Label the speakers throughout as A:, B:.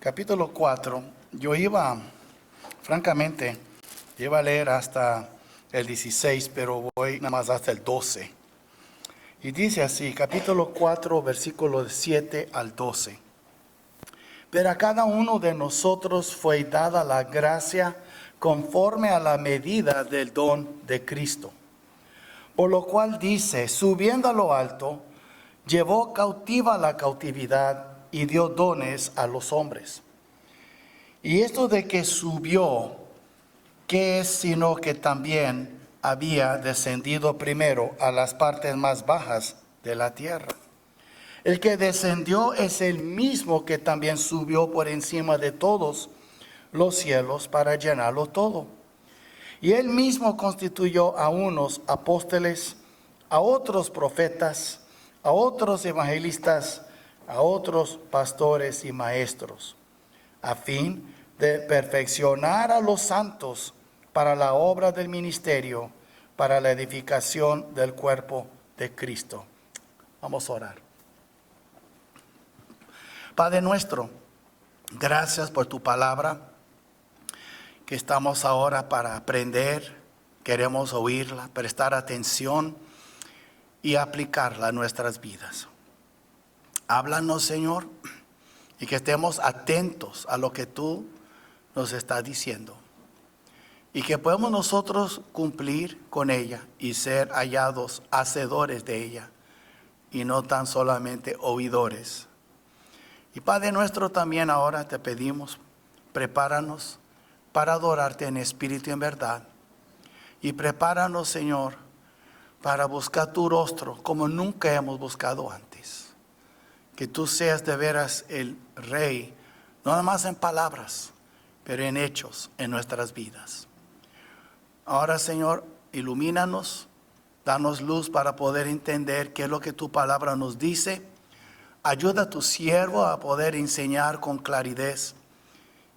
A: capítulo 4. Francamente, iba a leer hasta el 16, pero voy nada más hasta el 12. Y dice así, capítulo 4, versículos 7 al 12. Pero a cada uno de nosotros fue dada la gracia conforme a la medida del don de Cristo. Por lo cual dice, subiendo a lo alto, llevó cautiva la cautividad y dio dones a los hombres. Y esto de que subió, ¿qué es sino que también había descendido primero a las partes más bajas de la tierra? El que descendió es el mismo que también subió por encima de todos los cielos para llenarlo todo. Y él mismo constituyó a unos apóstoles, a otros profetas, a otros evangelistas, a otros pastores y maestros, a fin de perfeccionar a los santos para la obra del ministerio, para la edificación del cuerpo de Cristo. Vamos a orar. Padre nuestro, gracias por tu palabra, que estamos ahora para aprender, queremos oírla, prestar atención y aplicarla a nuestras vidas. Háblanos, Señor, y que estemos atentos a lo que tú nos estás diciendo. Y que podamos nosotros cumplir con ella y ser hallados hacedores de ella, y no tan solamente oidores. Y Padre nuestro, también ahora te pedimos, prepáranos para adorarte en espíritu y en verdad. Y prepáranos, Señor, para buscar tu rostro como nunca hemos buscado antes. Que tú seas de veras el Rey, no nada más en palabras, pero en hechos en nuestras vidas. Ahora, Señor, ilumínanos, danos luz para poder entender qué es lo que tu palabra nos dice. Ayuda a tu siervo a poder enseñar con claridad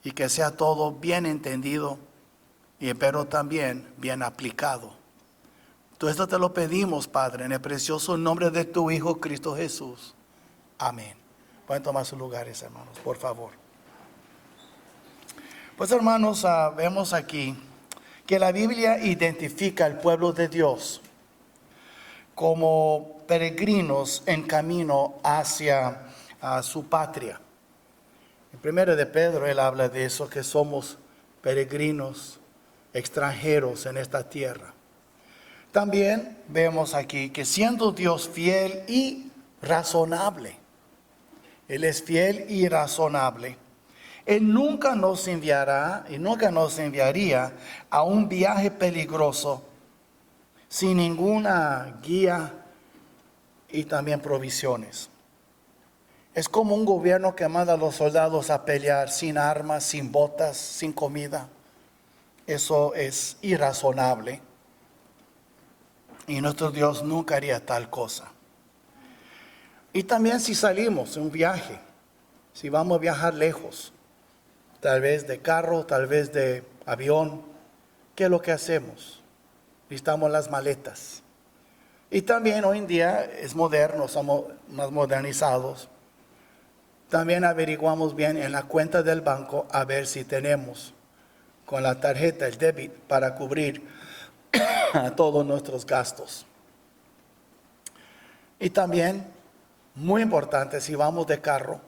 A: y que sea todo bien entendido, pero también bien aplicado. Todo esto te lo pedimos, Padre, en el precioso nombre de tu Hijo Cristo Jesús. Amén. Pueden tomar sus lugares, hermanos, por favor. Pues, hermanos, vemos aquí que la Biblia identifica al pueblo de Dios como peregrinos en camino hacia su patria. En 1 de Pedro él habla de eso, que somos peregrinos, extranjeros en esta tierra. También vemos aquí que siendo Dios fiel y razonable, Él es fiel y razonable, Él nunca nos enviará y nunca nos enviaría a un viaje peligroso sin ninguna guía y también provisiones. Es como un gobierno que manda a los soldados a pelear sin armas, sin botas, sin comida. Eso es irrazonable. Y nuestro Dios nunca haría tal cosa. Y también si salimos en un viaje, si vamos a viajar lejos, tal vez de carro, tal vez de avión, ¿qué es lo que hacemos? Necesitamos las maletas. Y también hoy en día es moderno, somos más modernizados. También averiguamos bien en la cuenta del banco a ver si tenemos con la tarjeta, el débito, para cubrir todos nuestros gastos. Y también, muy importante, si vamos de carro,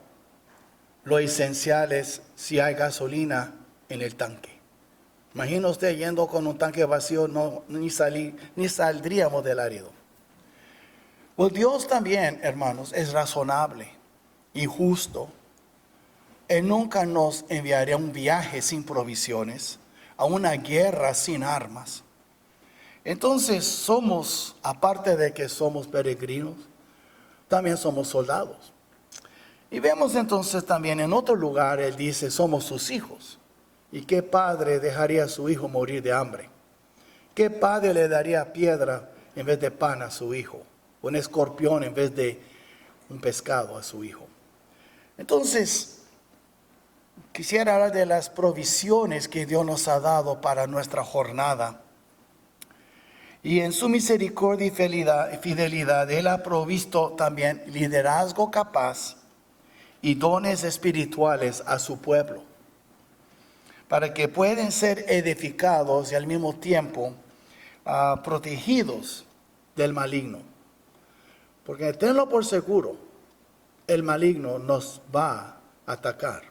A: lo esencial es si hay gasolina en el tanque. Imagina usted yendo con un tanque vacío, ni saldríamos del árido. Pues Dios también, hermanos, es razonable y justo. Él nunca nos enviaría a un viaje sin provisiones, a una guerra sin armas. Entonces somos, aparte de que somos peregrinos, también somos soldados. Y vemos entonces también en otro lugar, él dice, somos sus hijos. ¿Y qué padre dejaría a su hijo morir de hambre? ¿Qué padre le daría piedra en vez de pan a su hijo? Un escorpión en vez de un pescado a su hijo. Entonces, quisiera hablar de las provisiones que Dios nos ha dado para nuestra jornada. Y en su misericordia y fidelidad, Él ha provisto también liderazgo capaz y dones espirituales a su pueblo, para que puedan ser edificados y al mismo tiempo protegidos del maligno. Porque tenlo por seguro, el maligno nos va a atacar.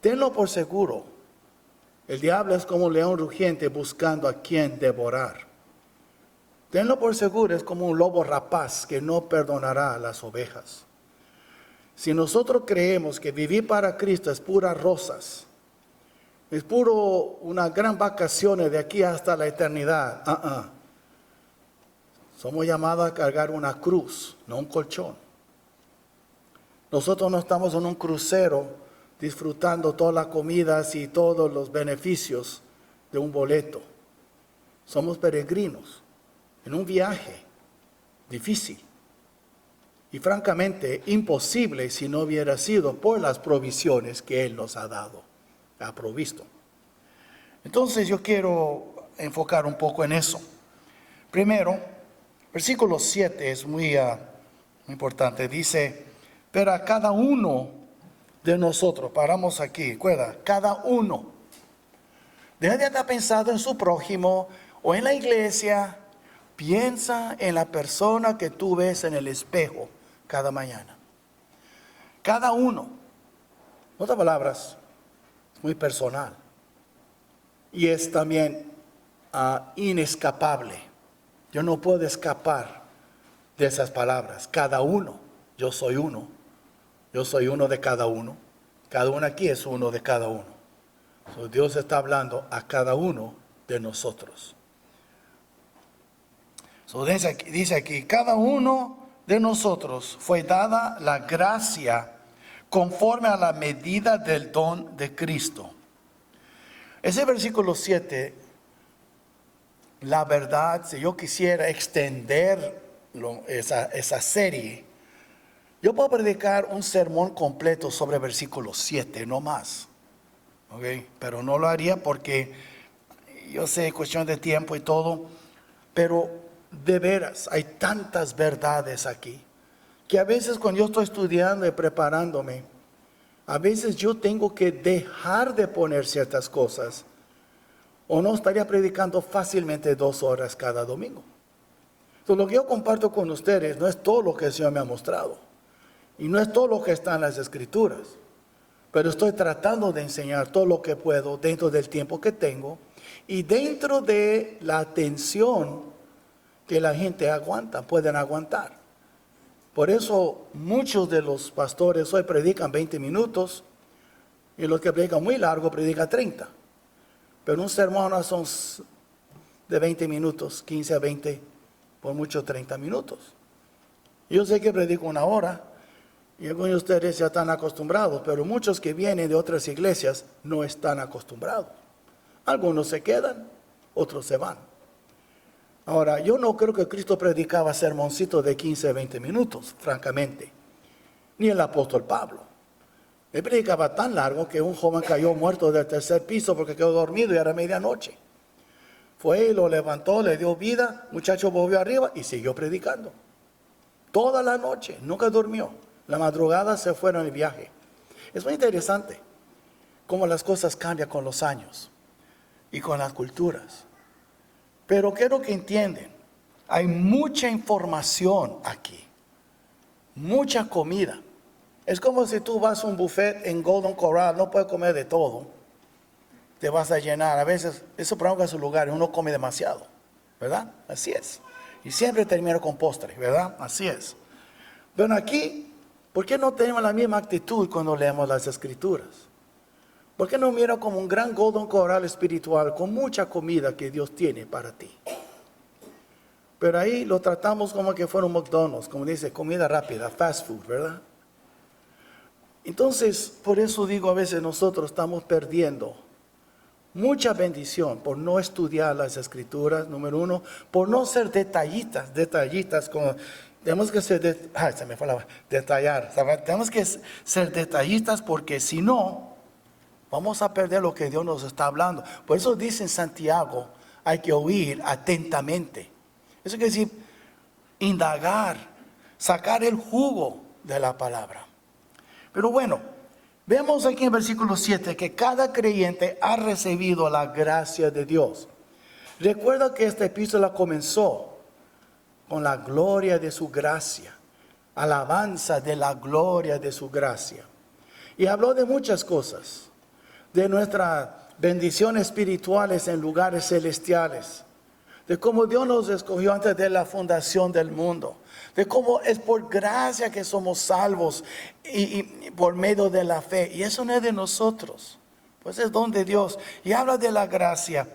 A: Tenlo por seguro, el diablo es como un león rugiente buscando a quien devorar. Tenlo por seguro, es como un lobo rapaz que no perdonará a las ovejas. Si nosotros creemos que vivir para Cristo es puras rosas, es puro una gran vacaciones de aquí hasta la eternidad, somos llamados a cargar una cruz, no un colchón. Nosotros no estamos en un crucero disfrutando todas las comidas y todos los beneficios de un boleto. Somos peregrinos en un viaje difícil y francamente imposible si no hubiera sido por las provisiones que Él nos ha dado, ha provisto. Entonces yo quiero enfocar un poco en eso. Primero, versículo 7 es muy importante. Dice, pero a cada uno de nosotros, paramos aquí, recuerda, cada uno. Deja de estar pensando en su prójimo o en la iglesia. Piensa en la persona que tú ves en el espejo cada mañana. Cada uno. En otras palabras, muy personal. Y es también inescapable. Yo no puedo escapar de esas palabras. Cada uno. Yo soy uno. Yo soy uno de cada uno. Cada uno aquí es uno de cada uno. Dios está hablando a cada uno de nosotros. Dice aquí, cada uno de nosotros fue dada la gracia conforme a la medida del don de Cristo. Ese versículo 7, la verdad, si yo quisiera extender esa serie, yo puedo predicar un sermón completo sobre el versículo 7, no más. ¿Okay? Pero no lo haría porque yo sé, cuestión de tiempo y todo. Pero de veras, hay tantas verdades aquí, que a veces cuando yo estoy estudiando y preparándome, a veces yo tengo que dejar de poner ciertas cosas, o no estaría predicando fácilmente 2 horas cada domingo. Entonces lo que yo comparto con ustedes no es todo lo que el Señor me ha mostrado. Y no es todo lo que está en las Escrituras, pero estoy tratando de enseñar todo lo que puedo dentro del tiempo que tengo y dentro de la atención que la gente pueden aguantar. Por eso muchos de los pastores hoy predican 20 minutos y los que predican muy largo predican 30. Pero un sermón no son de 20 minutos, 15 a 20, por mucho 30 minutos. Yo sé que predico 1 hora. Y algunos de ustedes ya están acostumbrados, pero muchos que vienen de otras iglesias no están acostumbrados. Algunos se quedan, otros se van. Ahora, yo no creo que Cristo predicaba sermoncitos de 15, 20 minutos, francamente. Ni el apóstol Pablo. Él predicaba tan largo que un joven cayó muerto del 3er piso porque quedó dormido y era medianoche. Fue y lo levantó, le dio vida, el muchacho volvió arriba y siguió predicando. Toda la noche, nunca durmió. La madrugada se fueron de viaje. Es muy interesante cómo las cosas cambian con los años y con las culturas. Pero quiero que entiendan, hay mucha información aquí, mucha comida. Es como si tú vas a un buffet en Golden Corral, no puedes comer de todo. Te vas a llenar. A veces, eso provoca su lugar y uno come demasiado, ¿verdad? Así es. Y siempre termina con postre, ¿verdad? Así es. Pero aquí, ¿por qué no tenemos la misma actitud cuando leemos las Escrituras? ¿Por qué no mira como un gran Golden Corral espiritual con mucha comida que Dios tiene para ti? Pero ahí lo tratamos como que fuera un McDonald's, como dice, comida rápida, fast food, ¿verdad? Entonces, por eso digo, a veces nosotros estamos perdiendo mucha bendición por no estudiar las Escrituras, número 1, por no ser detallistas como... Tenemos que ser, detallar. Tenemos que ser detallistas porque si no, vamos a perder lo que Dios nos está hablando. Por eso dice en Santiago, hay que oír atentamente. Eso quiere decir, indagar, sacar el jugo de la palabra. Pero bueno, vemos aquí en versículo 7 que cada creyente ha recibido la gracia de Dios. Recuerda que esta epístola comenzó con la gloria de su gracia, alabanza de la gloria de su gracia. Y habló de muchas cosas, de nuestras bendiciones espirituales en lugares celestiales, de cómo Dios nos escogió antes de la fundación del mundo, de cómo es por gracia que somos salvos y por medio de la fe. Y eso no es de nosotros, pues es don de Dios. Y habla de la gracia.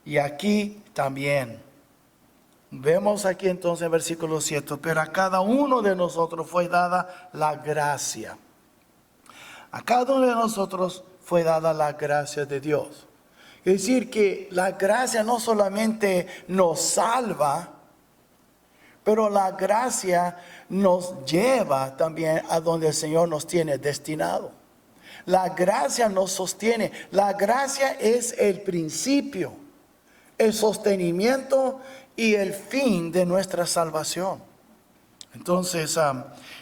A: Y aquí también, vemos aquí entonces en versículo 7, pero a cada uno de nosotros fue dada la gracia. A cada uno de nosotros fue dada la gracia de Dios. Es decir, que la gracia no solamente nos salva, pero la gracia nos lleva también a donde el Señor nos tiene destinado. La gracia nos sostiene. La gracia es el principio, el sostenimiento y el fin de nuestra salvación. Entonces,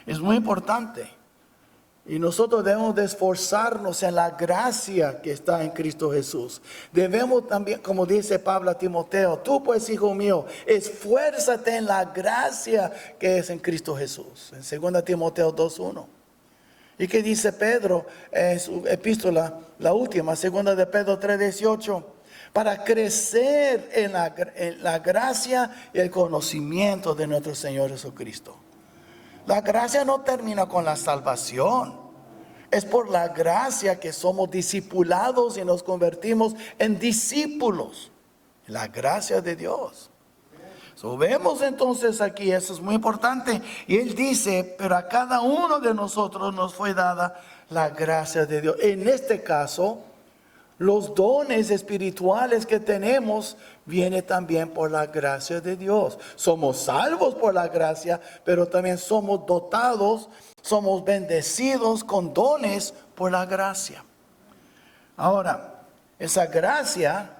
A: es muy importante. Y nosotros debemos de esforzarnos en la gracia que está en Cristo Jesús. Debemos también, como dice Pablo a Timoteo, tú pues, hijo mío, esfuérzate en la gracia que es en Cristo Jesús. En 2 Timoteo 2:1. ¿Y qué dice Pedro en su epístola, la última, 2 de Pedro 3:18? Para crecer en la gracia y el conocimiento de nuestro Señor Jesucristo. La gracia no termina con la salvación. Es por la gracia que somos discipulados y nos convertimos en discípulos. La gracia de Dios. Vemos entonces aquí, eso es muy importante. Y él dice, pero a cada uno de nosotros nos fue dada la gracia de Dios. En este caso, los dones espirituales que tenemos vienen también por la gracia de Dios. Somos salvos por la gracia, pero también somos dotados, somos bendecidos con dones por la gracia. Ahora, esa gracia,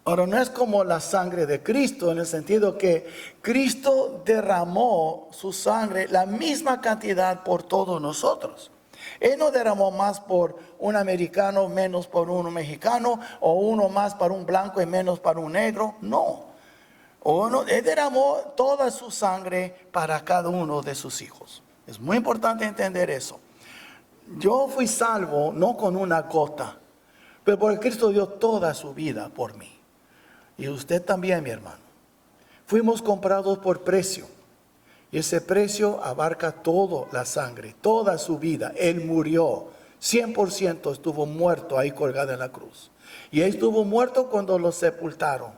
A: ahora no es como la sangre de Cristo, en el sentido que Cristo derramó su sangre, la misma cantidad por todos nosotros. Él no derramó más por un americano, menos por uno mexicano, o uno más para un blanco y menos para un negro. No. Él derramó toda su sangre para cada uno de sus hijos. Es muy importante entender eso. Yo fui salvo no con una gota, pero porque Cristo dio toda su vida por mí. Y usted también, mi hermano. Fuimos comprados por precio. Y ese precio abarca toda la sangre, toda su vida. Él murió, 100% estuvo muerto ahí colgado en la cruz. Y él estuvo muerto cuando lo sepultaron.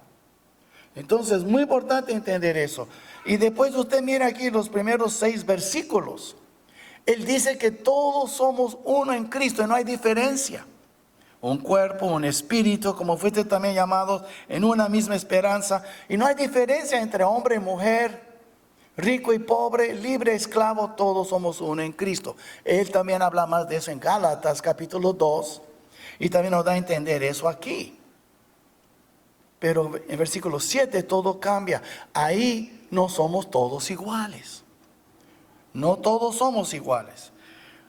A: Entonces, muy importante entender eso. Y después usted mira aquí los primeros 6 versículos. Él dice que todos somos uno en Cristo y no hay diferencia. Un cuerpo, un espíritu, como fuiste también llamados en una misma esperanza. Y no hay diferencia entre hombre y mujer, rico y pobre, libre, esclavo, todos somos uno en Cristo. Él también habla más de eso en Gálatas capítulo 2. Y también nos da a entender eso aquí. Pero en versículo 7 todo cambia. Ahí no somos todos iguales. No todos somos iguales.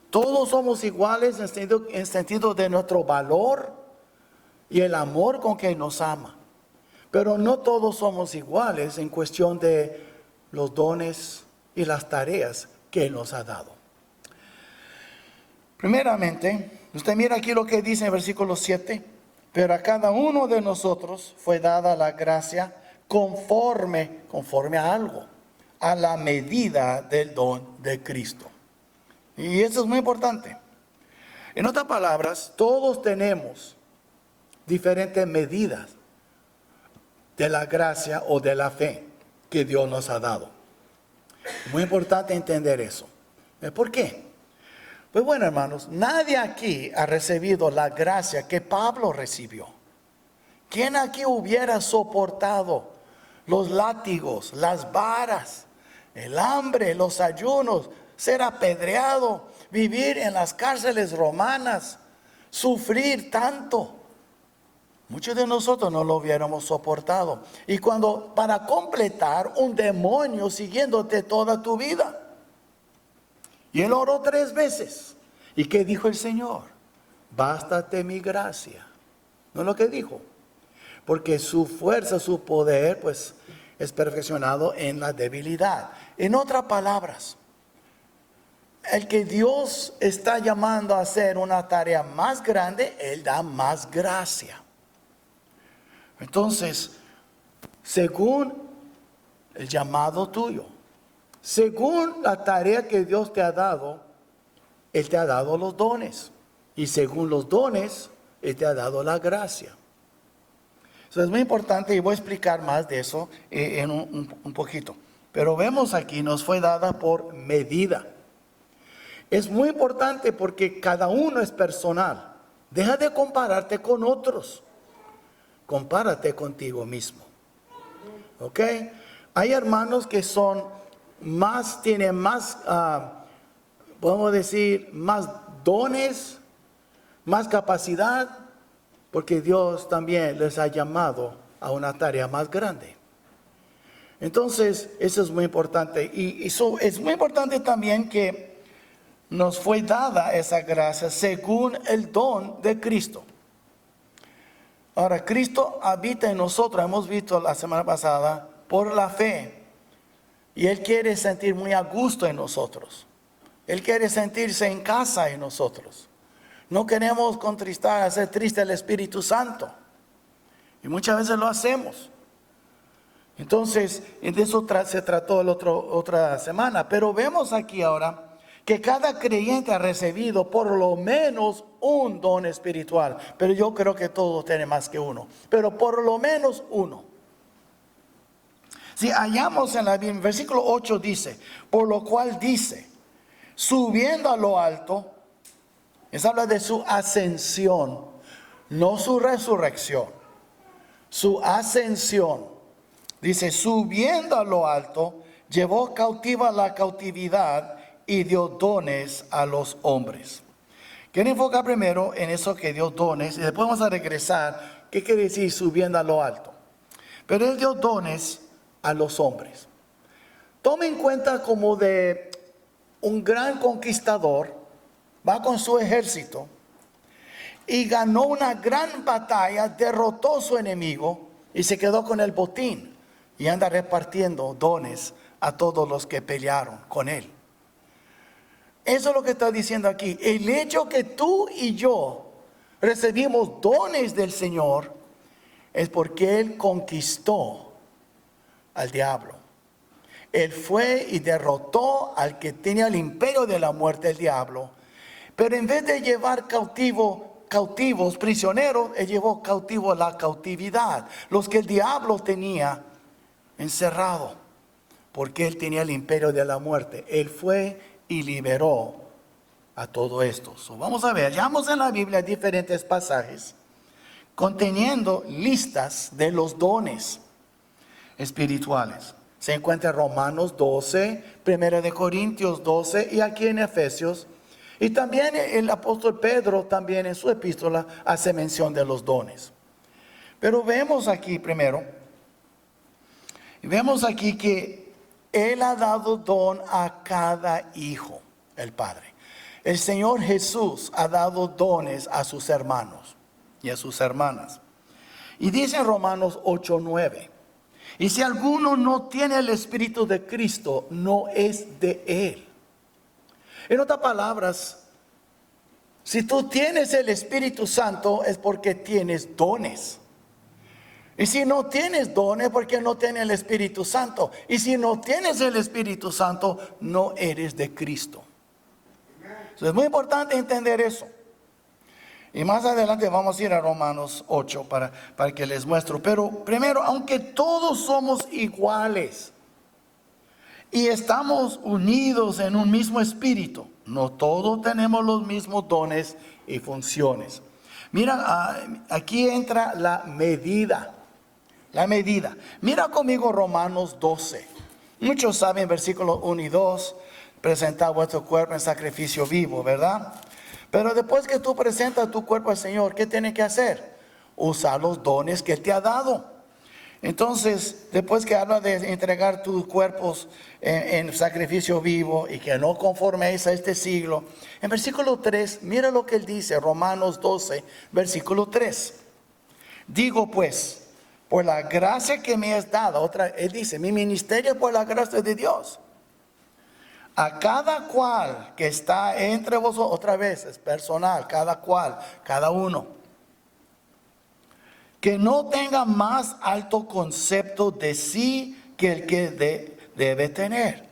A: Todos somos iguales en sentido de nuestro valor y el amor con que nos ama. Pero no todos somos iguales en cuestión de los dones y las tareas que Él nos ha dado. Primeramente, usted mira aquí lo que dice en versículo 7. Pero a cada uno de nosotros fue dada la gracia conforme a algo, a la medida del don de Cristo. Y eso es muy importante. En otras palabras, todos tenemos diferentes medidas de la gracia o de la fe que Dios nos ha dado. Muy importante entender eso. ¿Por qué? Pues bueno, hermanos, nadie aquí ha recibido la gracia que Pablo recibió. ¿Quién aquí hubiera soportado los látigos, las varas, el hambre, los ayunos, ser apedreado, vivir en las cárceles romanas, sufrir tanto? Muchos de nosotros no lo hubiéramos soportado. Y para completar, un demonio siguiéndote toda tu vida. Y él oró 3 veces. ¿Y qué dijo el Señor? Bástate mi gracia. ¿No es lo que dijo? Porque su fuerza, su poder, pues es perfeccionado en la debilidad. En otras palabras, el que Dios está llamando a hacer una tarea más grande, Él da más gracia. Entonces, según el llamado tuyo, según la tarea que Dios te ha dado, Él te ha dado los dones. Y según los dones, Él te ha dado la gracia. Eso es muy importante y voy a explicar más de eso en un poquito. Pero vemos aquí, nos fue dada por medida. Es muy importante porque cada uno es personal. Deja de compararte con otros. Compárate contigo mismo. ¿Ok? Hay hermanos que son más, tienen más, podemos decir, más dones, más capacidad, porque Dios también les ha llamado a una tarea más grande. Entonces, eso es muy importante. Y eso es muy importante también que nos fue dada esa gracia según el don de Cristo. Ahora, Cristo habita en nosotros, hemos visto la semana pasada, por la fe. Y Él quiere sentir muy a gusto en nosotros. Él quiere sentirse en casa en nosotros. No queremos contristar, hacer triste al Espíritu Santo. Y muchas veces lo hacemos. Entonces, de eso se trató otra semana. Pero vemos aquí ahora que cada creyente ha recibido por lo menos un don espiritual. Pero yo creo que todos tienen más que uno. Pero por lo menos uno. Si hallamos en la Biblia, versículo 8 dice, por lo cual dice, subiendo a lo alto, eso habla de su ascensión, no su resurrección, su ascensión. Dice, subiendo a lo alto, llevó cautiva la cautividad y dio dones a los hombres. Quiero enfocar primero en eso que dio dones y después vamos a regresar. ¿Qué quiere decir subiendo a lo alto? Pero Él dio dones a los hombres. Tome en cuenta como de un gran conquistador, va con su ejército y ganó una gran batalla, derrotó a su enemigo y se quedó con el botín y anda repartiendo dones a todos los que pelearon con él. Eso es lo que está diciendo aquí. El hecho que tú y yo recibimos dones del Señor es porque Él conquistó al diablo. Él fue y derrotó al que tenía el imperio de la muerte, el diablo. Pero en vez de llevar cautivos, prisioneros, Él llevó cautivo la cautividad. Los que el diablo tenía encerrado, porque Él tenía el imperio de la muerte. Él fue y liberó a todo esto. Vamos a ver, hallamos en la Biblia diferentes pasajes conteniendo listas de los dones espirituales. Se encuentra en Romanos 12, 1 Corintios 12 y aquí en Efesios. Y también el apóstol Pedro también en su epístola hace mención de los dones. Pero vemos aquí primero, vemos aquí que Él ha dado don a cada hijo, el Padre. El Señor Jesús ha dado dones a sus hermanos y a sus hermanas. Y dice en Romanos 8:9, y si alguno no tiene el Espíritu de Cristo, no es de Él. En otras palabras, si tú tienes el Espíritu Santo es porque tienes dones. Y si no tienes dones es porque no tienes el Espíritu Santo. Y si no tienes el Espíritu Santo, no eres de Cristo. Entonces, es muy importante entender eso. Y más adelante vamos a ir a Romanos 8 para que les muestro. Pero primero, aunque todos somos iguales y estamos unidos en un mismo espíritu, no todos tenemos los mismos dones y funciones. Mira, aquí entra la medida. La medida. Mira conmigo Romanos 12. Muchos saben, versículos 1 y 2, presentad vuestro cuerpo en sacrificio vivo, ¿verdad? Pero después que tú presentas tu cuerpo al Señor, ¿qué tienes que hacer? Usar los dones que Él te ha dado. Entonces, después que habla de entregar tus cuerpos en sacrificio vivo y que no conforméis a este siglo, en versículo 3, mira lo que él dice, Romanos 12, versículo 3. Digo pues, por la gracia que me es dada, él dice, mi ministerio por la gracia de Dios. A cada cual que está entre vosotros, otra vez, es personal, cada cual, cada uno. Que no tenga más alto concepto de sí que el que debe tener,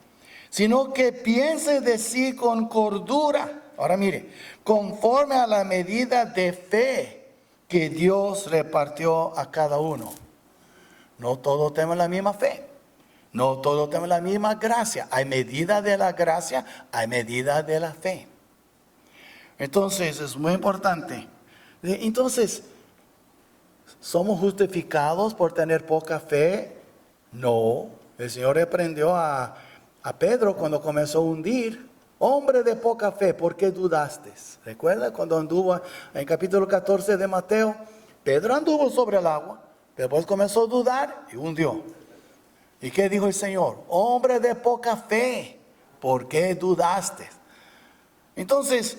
A: sino que piense de sí con cordura. Ahora mire, conforme a la medida de fe que Dios repartió a cada uno. No todos tenemos la misma fe. No todos tenemos la misma gracia. Hay medida de la gracia, hay medida de la fe. Entonces, es muy importante. Entonces, ¿somos justificados por tener poca fe? No. El Señor reprendió a Pedro cuando comenzó a hundir. Hombre de poca fe, ¿por qué dudaste? ¿Recuerda cuando anduvo en capítulo 14 de Mateo? Pedro anduvo sobre el agua, después comenzó a dudar y hundió. ¿Y qué dijo el Señor? Hombre de poca fe, ¿por qué dudaste? Entonces,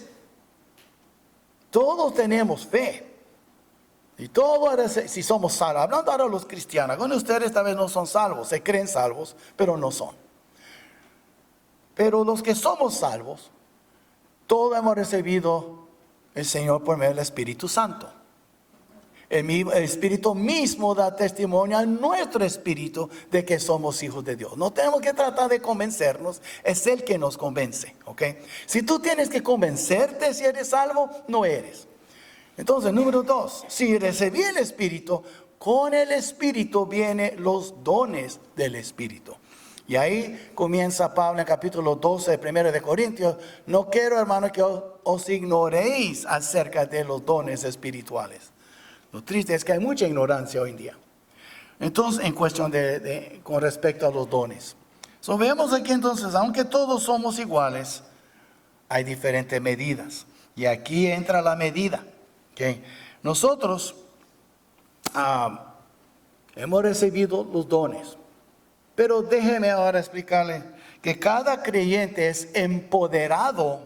A: todos tenemos fe. Y todos, si somos salvos, hablando ahora de los cristianos, algunos de ustedes tal vez no son salvos, se creen salvos, pero no son. Pero los que somos salvos, todos hemos recibido el Señor por medio del Espíritu Santo. El Espíritu mismo da testimonio a nuestro espíritu de que somos hijos de Dios. No tenemos que tratar de convencernos, es Él que nos convence. ¿Okay? Si tú tienes que convencerte si eres salvo, no eres. Entonces, número 2, si recibí el Espíritu, con el Espíritu vienen los dones del Espíritu. Y ahí comienza Pablo en capítulo 12 de 1 de Corintios. No quiero, hermano, que os ignoréis acerca de los dones espirituales. Lo triste es que hay mucha ignorancia hoy en día. Entonces, en cuestión con respecto a los dones. Vemos aquí entonces, aunque todos somos iguales, hay diferentes medidas. Y aquí entra la medida. ¿Okay? Nosotros hemos recibido los dones. Pero déjeme ahora explicarle que cada creyente es empoderado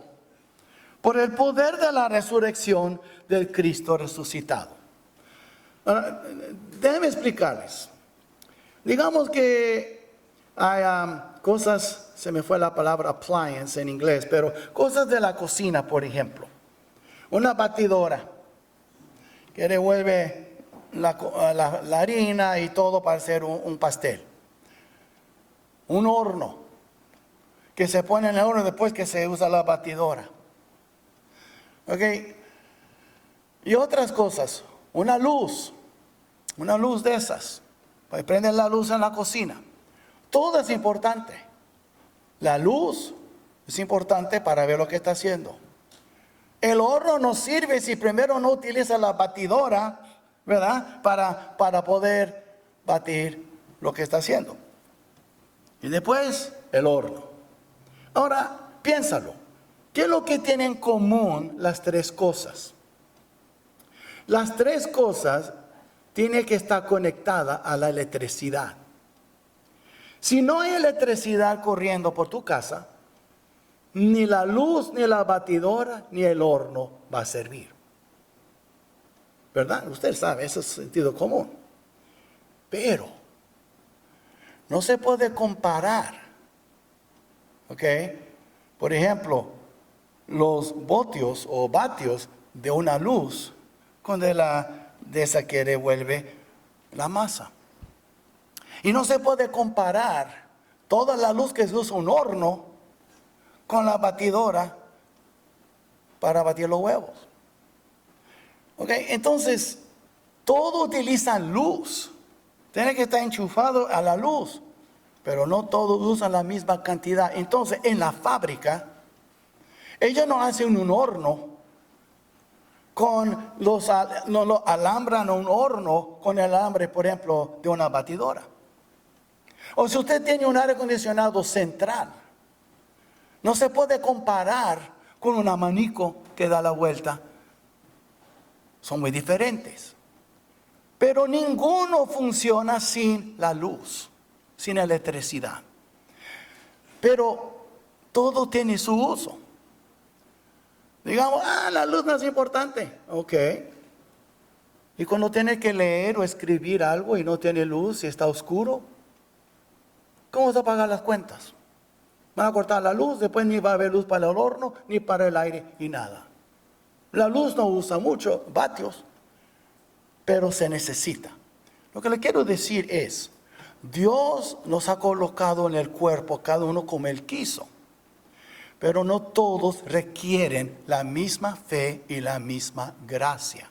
A: por el poder de la resurrección del Cristo resucitado. Ahora, déjenme explicarles. Digamos que hay cosas, se me fue la palabra appliance en inglés, pero cosas de la cocina, por ejemplo. Una batidora que revuelve la harina y todo para hacer un pastel. Un horno que se pone en el horno después que se usa la batidora. ¿Ok? Y otras cosas. Una luz de esas. Pues prenden la luz en la cocina. Todo es importante. La luz es importante para ver lo que está haciendo. El horno no sirve si primero no utiliza la batidora, ¿verdad? Para poder batir lo que está haciendo. Y después el horno. Ahora, piénsalo. ¿Qué es lo que tienen en común las tres cosas? Las tres cosas tienen que estar conectadas a la electricidad. Si no hay electricidad corriendo por tu casa, ni la luz, ni la batidora, ni el horno va a servir. ¿Verdad? Usted sabe, eso es sentido común. Pero no se puede comparar. ¿Ok? Por ejemplo, los voltios o vatios de una luz con de esa que revuelve la masa. Y no se puede comparar toda la luz que se usa un horno con la batidora para batir los huevos. ¿Ok? Entonces, todo utiliza luz. Tiene que estar enchufado a la luz. Pero no todos usan la misma cantidad. Entonces, en la fábrica, ellos no hacen un horno no lo alambran un horno con el alambre, por ejemplo, de una batidora. O si usted tiene un aire acondicionado central, no se puede comparar con un abanico que da la vuelta. Son muy diferentes. Pero ninguno funciona sin la luz, sin electricidad. Pero todo tiene su uso. Digamos, la luz no es importante. Ok. Y cuando tiene que leer o escribir algo y no tiene luz y está oscuro, ¿cómo vas a pagar las cuentas? Van a cortar la luz, después ni va a haber luz para el horno, ni para el aire, y nada. La luz no usa mucho vatios, pero se necesita. Lo que le quiero decir es, Dios nos ha colocado en el cuerpo, cada uno como Él quiso. Pero no todos requieren la misma fe y la misma gracia.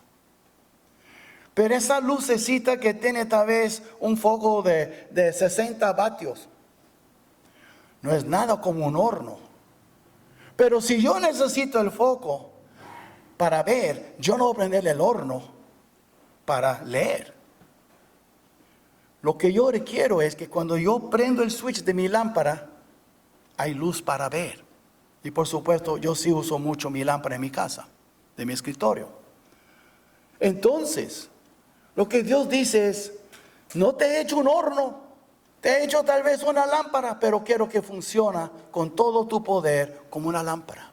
A: Pero esa lucecita que tiene tal vez un foco de 60 vatios, no es nada como un horno. Pero si yo necesito el foco para ver, yo no voy a prender el horno para leer. Lo que yo requiero es que cuando yo prendo el switch de mi lámpara, hay luz para ver. Y por supuesto, yo sí uso mucho mi lámpara en mi casa, de mi escritorio. Entonces, lo que Dios dice es, no te he hecho un horno, te he hecho tal vez una lámpara, pero quiero que funcione con todo tu poder como una lámpara.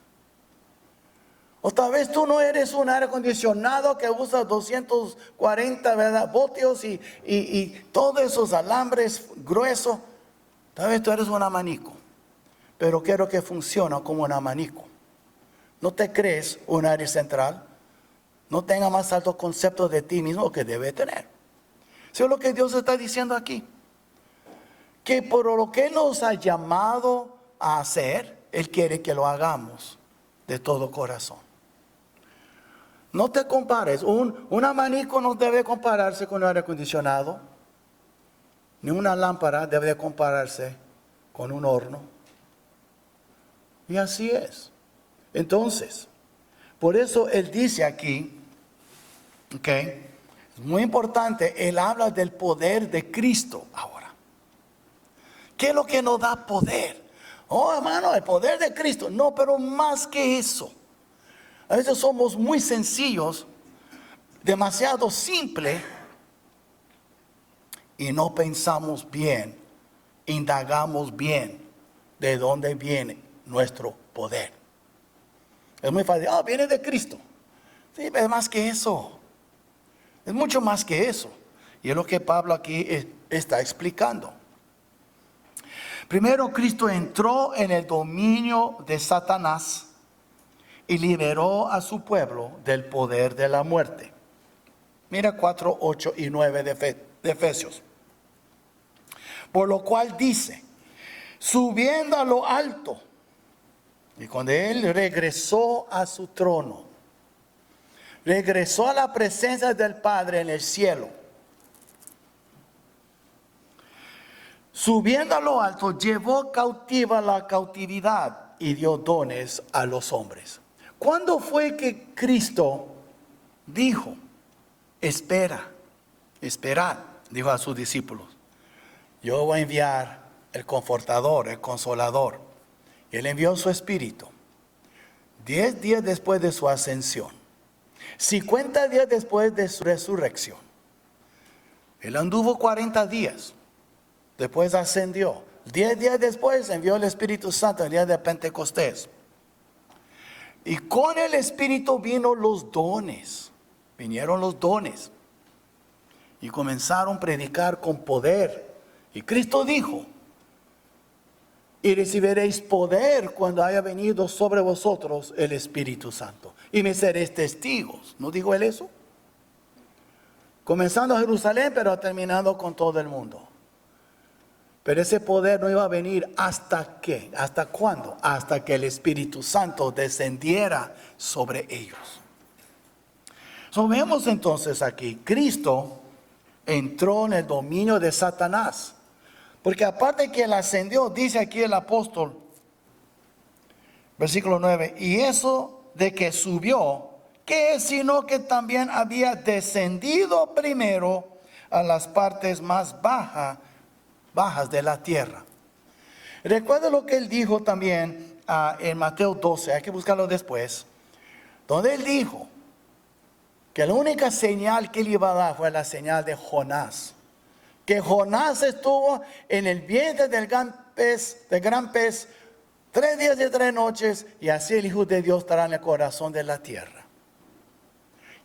A: O tal vez tú no eres un aire acondicionado que usa 240, ¿verdad?, voltios y todos esos alambres gruesos. Tal vez tú eres un abanico, pero quiero que funcione como un abanico. No te crees un aire central. No tenga más altos conceptos de ti mismo que debe tener. Eso es lo que Dios está diciendo aquí. Que por lo que Él nos ha llamado a hacer, Él quiere que lo hagamos de todo corazón. No te compares. Un abanico no debe compararse con un aire acondicionado. Ni una lámpara debe compararse con un horno. Y así es. Entonces, por eso Él dice aquí, ok, es muy importante, Él habla del poder de Cristo ahora. ¿Qué es lo que nos da poder? Oh, hermano, el poder de Cristo. No, pero más que eso. A veces somos muy sencillos, demasiado simples, y no pensamos bien, indagamos bien de dónde viene nuestro poder. Es muy fácil, viene de Cristo. Sí, es más que eso. Es mucho más que eso. Y es lo que Pablo aquí está explicando. Primero, Cristo entró en el dominio de Satanás y liberó a su pueblo del poder de la muerte. Mira 4, 8 y 9 de Efesios. Por lo cual dice, subiendo a lo alto, y cuando Él regresó a su trono, regresó a la presencia del Padre en el cielo. Subiendo a lo alto, llevó cautiva la cautividad y dio dones a los hombres. ¿Cuándo fue que Cristo dijo, esperad, dijo a sus discípulos, yo voy a enviar el confortador, el consolador? Él envió su espíritu 10 días después de su ascensión, 50 días después de su resurrección. Él anduvo 40 días, después ascendió. 10 días después envió el Espíritu Santo, el día de Pentecostés. Y con el Espíritu vino los dones. Vinieron los dones. Y comenzaron a predicar con poder. Y Cristo dijo, y recibiréis poder cuando haya venido sobre vosotros el Espíritu Santo. Y me seréis testigos. ¿No dijo Él eso? Comenzando a Jerusalén, pero terminando con todo el mundo. Pero ese poder no iba a venir hasta qué, hasta cuándo, hasta que el Espíritu Santo descendiera sobre ellos. Vemos entonces aquí, Cristo entró en el dominio de Satanás. Porque aparte que Él ascendió, dice aquí el apóstol, versículo 9, y eso de que subió, ¿qué es sino que también había descendido primero a las partes más bajas de la tierra? Recuerda lo que Él dijo también en Mateo 12, hay que buscarlo después, donde Él dijo, que la única señal que él iba a dar fue la señal de Jonás. Que Jonás estuvo en el vientre del gran pez 3 días y 3 noches, y así el Hijo de Dios estará en el corazón de la tierra.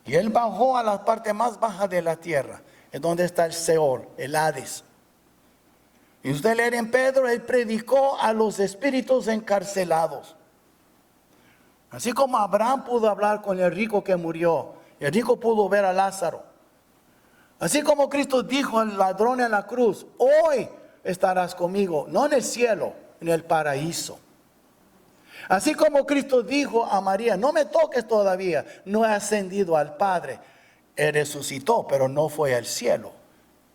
A: Y él bajó a la parte más baja de la tierra, en donde está el Seol, el Hades. Y usted lee en Pedro, él predicó a los espíritus encarcelados. Así como Abraham pudo hablar con el rico que murió, el rico pudo ver a Lázaro. Así como Cristo dijo al ladrón en la cruz, hoy estarás conmigo, no en el cielo, en el paraíso. Así como Cristo dijo a María, no me toques todavía, no he ascendido al Padre. Él resucitó, pero no fue al cielo.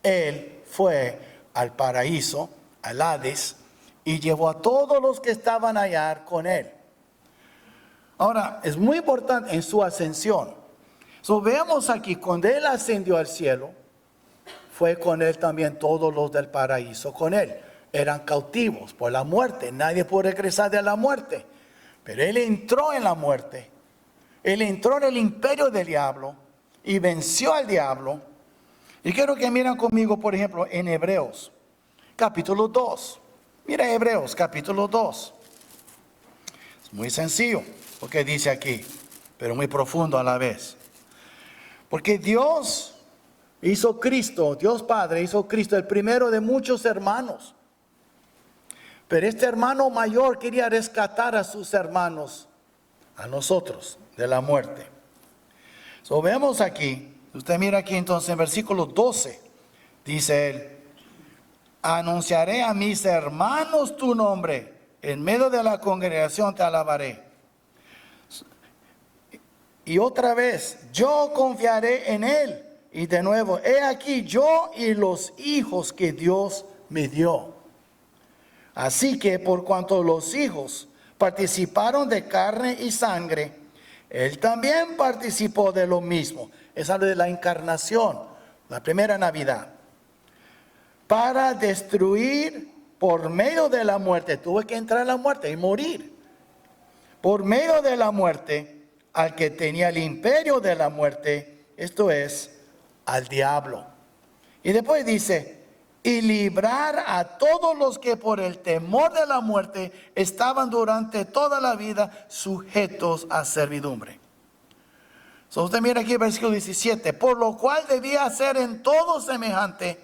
A: Él fue al paraíso, al Hades, y llevó a todos los que estaban allá con él. Ahora, es muy importante en su ascensión. Vemos aquí, cuando él ascendió al cielo, fue con él también todos los del paraíso con él. Eran cautivos por la muerte, nadie puede regresar de la muerte. Pero él entró en la muerte, él entró en el imperio del diablo y venció al diablo. Y quiero que miren conmigo, por ejemplo, en Hebreos, capítulo 2. Mira Hebreos, capítulo 2. Es muy sencillo lo que dice aquí, pero muy profundo a la vez. Porque Dios hizo Cristo, Dios Padre hizo Cristo el primero de muchos hermanos. Pero este hermano mayor quería rescatar a sus hermanos, a nosotros, de la muerte. Vemos aquí, usted mira aquí entonces en versículo 12, dice él, anunciaré a mis hermanos tu nombre, en medio de la congregación te alabaré. Y otra vez, yo confiaré en él. Y de nuevo, he aquí yo y los hijos que Dios me dio. Así que por cuanto los hijos participaron de carne y sangre, él también participó de lo mismo. Es algo de la encarnación, la primera Navidad. Para destruir por medio de la muerte, tuvo que entrar a la muerte y morir. Por medio de la muerte, al que tenía el imperio de la muerte, esto es, al diablo. Y después dice, y librar a todos los que por el temor de la muerte estaban durante toda la vida sujetos a servidumbre. Usted mira aquí el versículo 17, por lo cual debía ser en todo semejante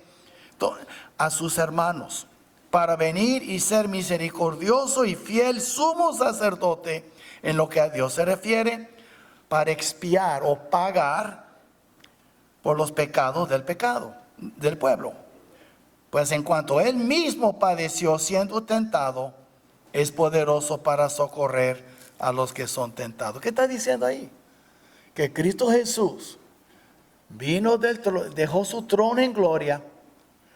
A: a sus hermanos, para venir y ser misericordioso y fiel sumo sacerdote en lo que a Dios se refiere, para expiar o pagar por los pecados del pueblo. Pues en cuanto él mismo padeció siendo tentado, es poderoso para socorrer a los que son tentados. ¿Qué está diciendo ahí? Que Cristo Jesús vino dejó su trono en gloria,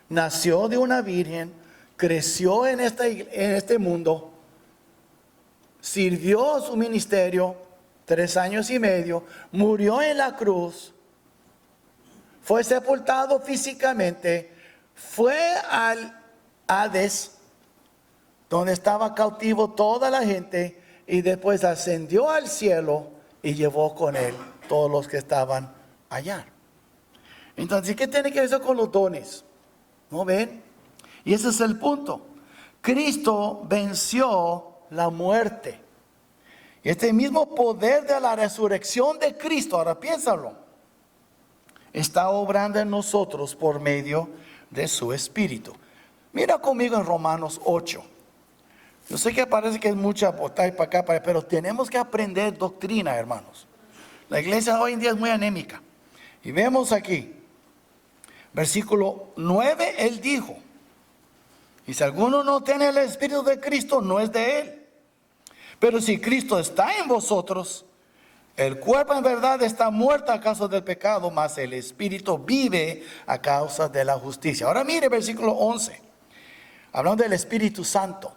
A: nació de una virgen, creció en este mundo, sirvió su ministerio 3 años y medio, murió en la cruz, fue sepultado físicamente, fue al Hades, donde estaba cautivo toda la gente, y después ascendió al cielo y llevó con él todos los que estaban allá. Entonces, ¿qué tiene que ver con los dones? ¿No ven? Y ese es el punto. Cristo venció la muerte. Y este mismo poder de la resurrección de Cristo, ahora piénsalo, está obrando en nosotros por medio de su Espíritu. Mira conmigo en Romanos 8. Yo sé que parece que es mucha botar para acá, pero tenemos que aprender doctrina, hermanos. La iglesia hoy en día es muy anémica. Y vemos aquí, versículo 9, él dijo, y si alguno no tiene el Espíritu de Cristo, no es de él. Pero si Cristo está en vosotros, el cuerpo en verdad está muerto a causa del pecado, mas el Espíritu vive a causa de la justicia. Ahora mire versículo 11, hablando del Espíritu Santo.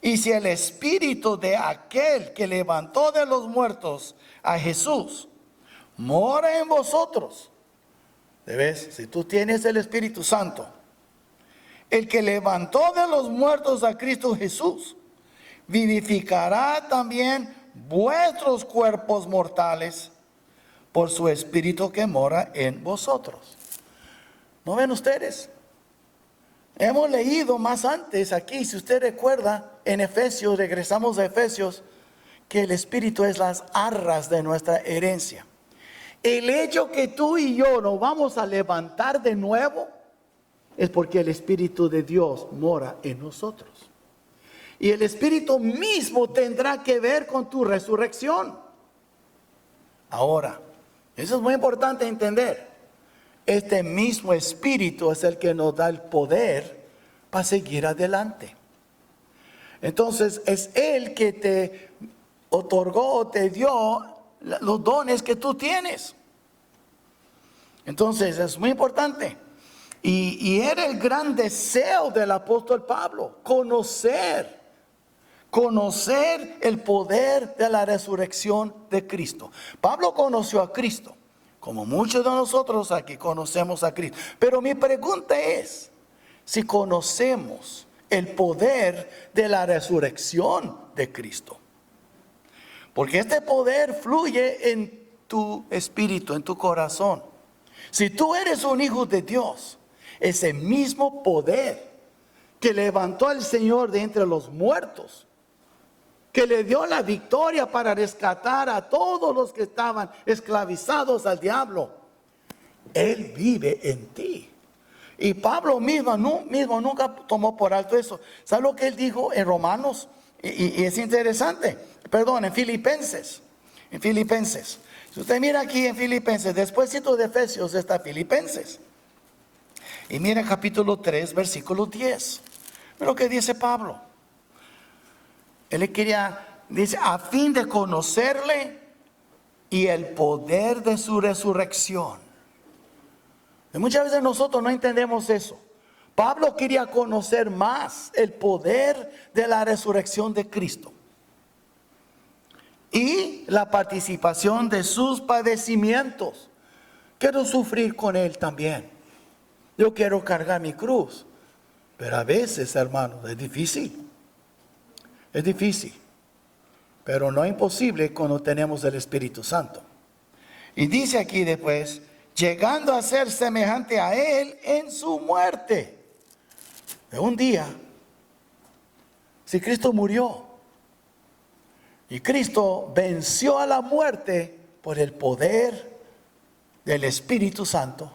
A: Y si el Espíritu de aquel que levantó de los muertos a Jesús mora en vosotros, ¿ves? Si tú tienes el Espíritu Santo, el que levantó de los muertos a Cristo Jesús, vivificará también vuestros cuerpos mortales por su Espíritu que mora en vosotros. ¿No ven ustedes? Hemos leído más antes aquí, si usted recuerda, en Efesios, regresamos a Efesios, que el Espíritu es las arras de nuestra herencia. El hecho que tú y yo nos vamos a levantar de nuevo es porque el Espíritu de Dios mora en nosotros. Y el Espíritu mismo tendrá que ver con tu resurrección. Ahora, eso es muy importante entender. Este mismo Espíritu es el que nos da el poder para seguir adelante. Entonces, es Él que te otorgó, te dio los dones que tú tienes. Entonces, es muy importante. Y era el gran deseo del apóstol Pablo, conocer el poder de la resurrección de Cristo. Pablo conoció a Cristo, como muchos de nosotros aquí conocemos a Cristo. Pero mi pregunta es, si conocemos el poder de la resurrección de Cristo. Porque este poder fluye en tu espíritu, en tu corazón. Si tú eres un hijo de Dios, ese mismo poder que levantó al Señor de entre los muertos, que le dio la victoria para rescatar a todos los que estaban esclavizados al diablo, Él vive en ti. Y Pablo mismo nunca tomó por alto eso. ¿Sabe lo que él dijo en Romanos? Y es interesante. Perdón, en Filipenses. En Filipenses. Si usted mira aquí en Filipenses, despuésito de Efesios está Filipenses. Y mira capítulo 3, versículo 10. Mira lo que dice Pablo. Él dice, a fin de conocerle y el poder de su resurrección. Y muchas veces nosotros no entendemos eso. Pablo quería conocer más el poder de la resurrección de Cristo y la participación de sus padecimientos. Quiero sufrir con Él también. Yo quiero cargar mi cruz. Pero a veces, hermanos, es difícil. Es difícil. Pero no es imposible cuando tenemos el Espíritu Santo. Y dice aquí después, llegando a ser semejante a Él en su muerte. De un día, si Cristo murió y Cristo venció a la muerte por el poder del Espíritu Santo,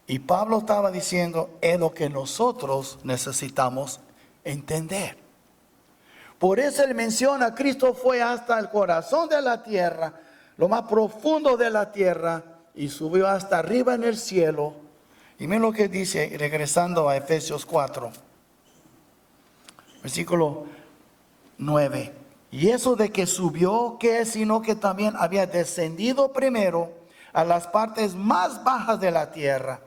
A: y Pablo estaba diciendo, es lo que nosotros necesitamos entender. Por eso él menciona, Cristo fue hasta el corazón de la tierra, lo más profundo de la tierra, y subió hasta arriba en el cielo. Y miren lo que dice, regresando a Efesios 4, versículo 9. Y eso de que subió, ¿qué es? Sino que también había descendido primero a las partes más bajas de la tierra.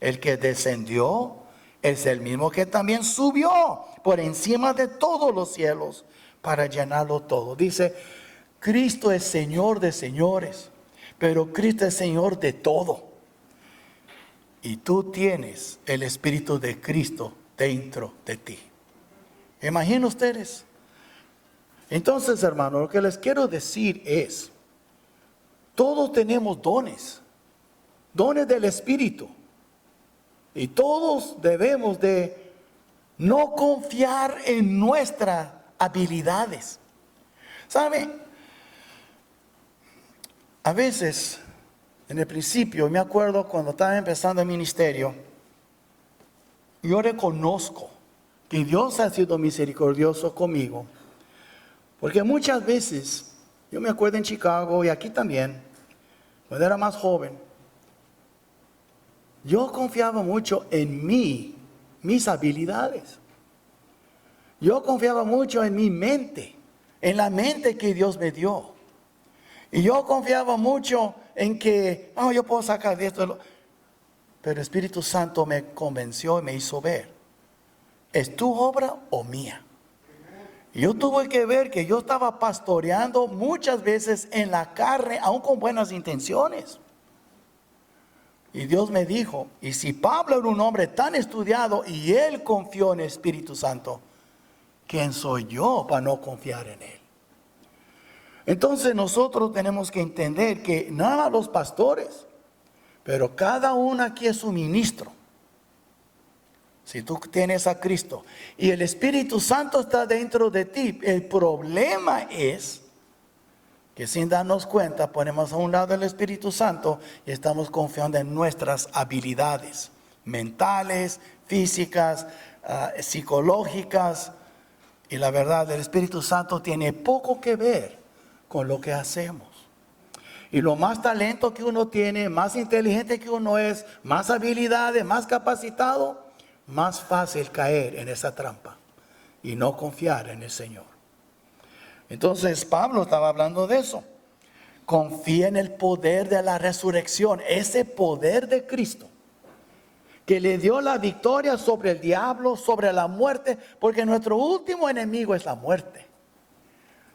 A: El que descendió es el mismo que también subió por encima de todos los cielos para llenarlo todo. Dice, Cristo es Señor de señores, pero Cristo es Señor de todo. Y tú tienes el Espíritu de Cristo dentro de ti. Imaginen ustedes. Entonces, hermanos, lo que les quiero decir es, todos tenemos dones del Espíritu. Y todos debemos de no confiar en nuestras habilidades. ¿Sabe? A veces, en el principio, me acuerdo cuando estaba empezando el ministerio, yo reconozco que Dios ha sido misericordioso conmigo. Porque muchas veces, yo me acuerdo en Chicago y aquí también, cuando era más joven, yo confiaba mucho en mis habilidades. Yo confiaba mucho en mi mente, en la mente que Dios me dio. Y yo confiaba mucho en que, yo puedo sacar de esto. Pero el Espíritu Santo me convenció y me hizo ver, ¿es tu obra o mía? Y yo tuve que ver que yo estaba pastoreando muchas veces en la carne, aún con buenas intenciones. Y Dios me dijo, y si Pablo era un hombre tan estudiado y él confió en el Espíritu Santo, ¿quién soy yo para no confiar en él? Entonces nosotros tenemos que entender que nada más los pastores, pero cada uno aquí es un ministro. Si tú tienes a Cristo y el Espíritu Santo está dentro de ti, el problema es que sin darnos cuenta ponemos a un lado el Espíritu Santo y estamos confiando en nuestras habilidades mentales, físicas, psicológicas. Y la verdad, el Espíritu Santo tiene poco que ver con lo que hacemos. Y lo más talento que uno tiene, más inteligente que uno es, más habilidades, más capacitado, más fácil caer en esa trampa y no confiar en el Señor. Entonces Pablo estaba hablando de eso. Confía en el poder de la resurrección, ese poder de Cristo que le dio la victoria sobre el diablo, sobre la muerte, porque nuestro último enemigo es la muerte.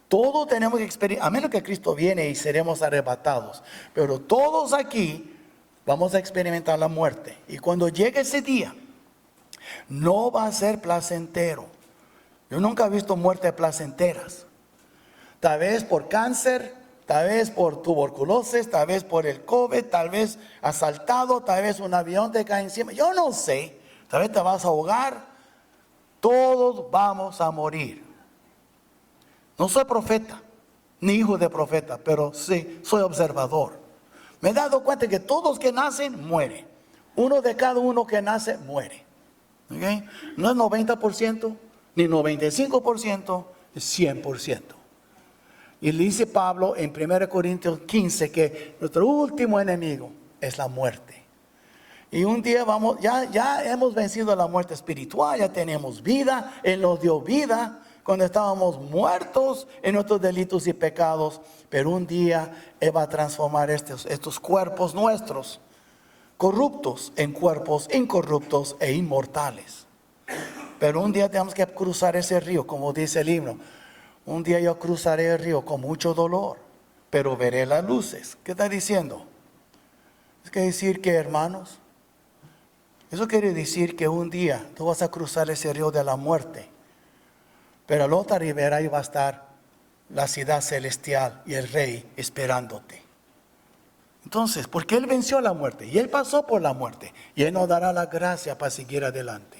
A: Todos tenemos que experimentar, a menos que Cristo viene y seremos arrebatados, pero todos aquí vamos a experimentar la muerte. Y cuando llegue ese día, no va a ser placentero. Yo nunca he visto muertes placenteras. Tal vez por cáncer, tal vez por tuberculosis, tal vez por el COVID, tal vez asaltado, tal vez un avión te cae encima. Yo no sé, tal vez te vas a ahogar. Todos vamos a morir. No soy profeta, ni hijo de profeta, pero sí, soy observador. Me he dado cuenta que todos que nacen, mueren. Uno de cada uno que nace, muere. ¿Okay? No es 90%, ni 95%, es 100%. Y le dice Pablo en 1 Corintios 15 que nuestro último enemigo es la muerte. Y un día ya hemos vencido la muerte espiritual, ya tenemos vida, Él nos dio vida cuando estábamos muertos en nuestros delitos y pecados. Pero un día Él va a transformar estos cuerpos nuestros, corruptos, en cuerpos incorruptos e inmortales. Pero un día tenemos que cruzar ese río, como dice el himno. Un día yo cruzaré el río con mucho dolor, pero veré las luces. ¿Qué está diciendo? Es que decir que, hermanos, eso quiere decir que un día tú vas a cruzar ese río de la muerte, pero a la otra ribera ahí va a estar la ciudad celestial y el rey esperándote. Entonces, porque Él venció la muerte y Él pasó por la muerte y Él nos dará la gracia para seguir adelante.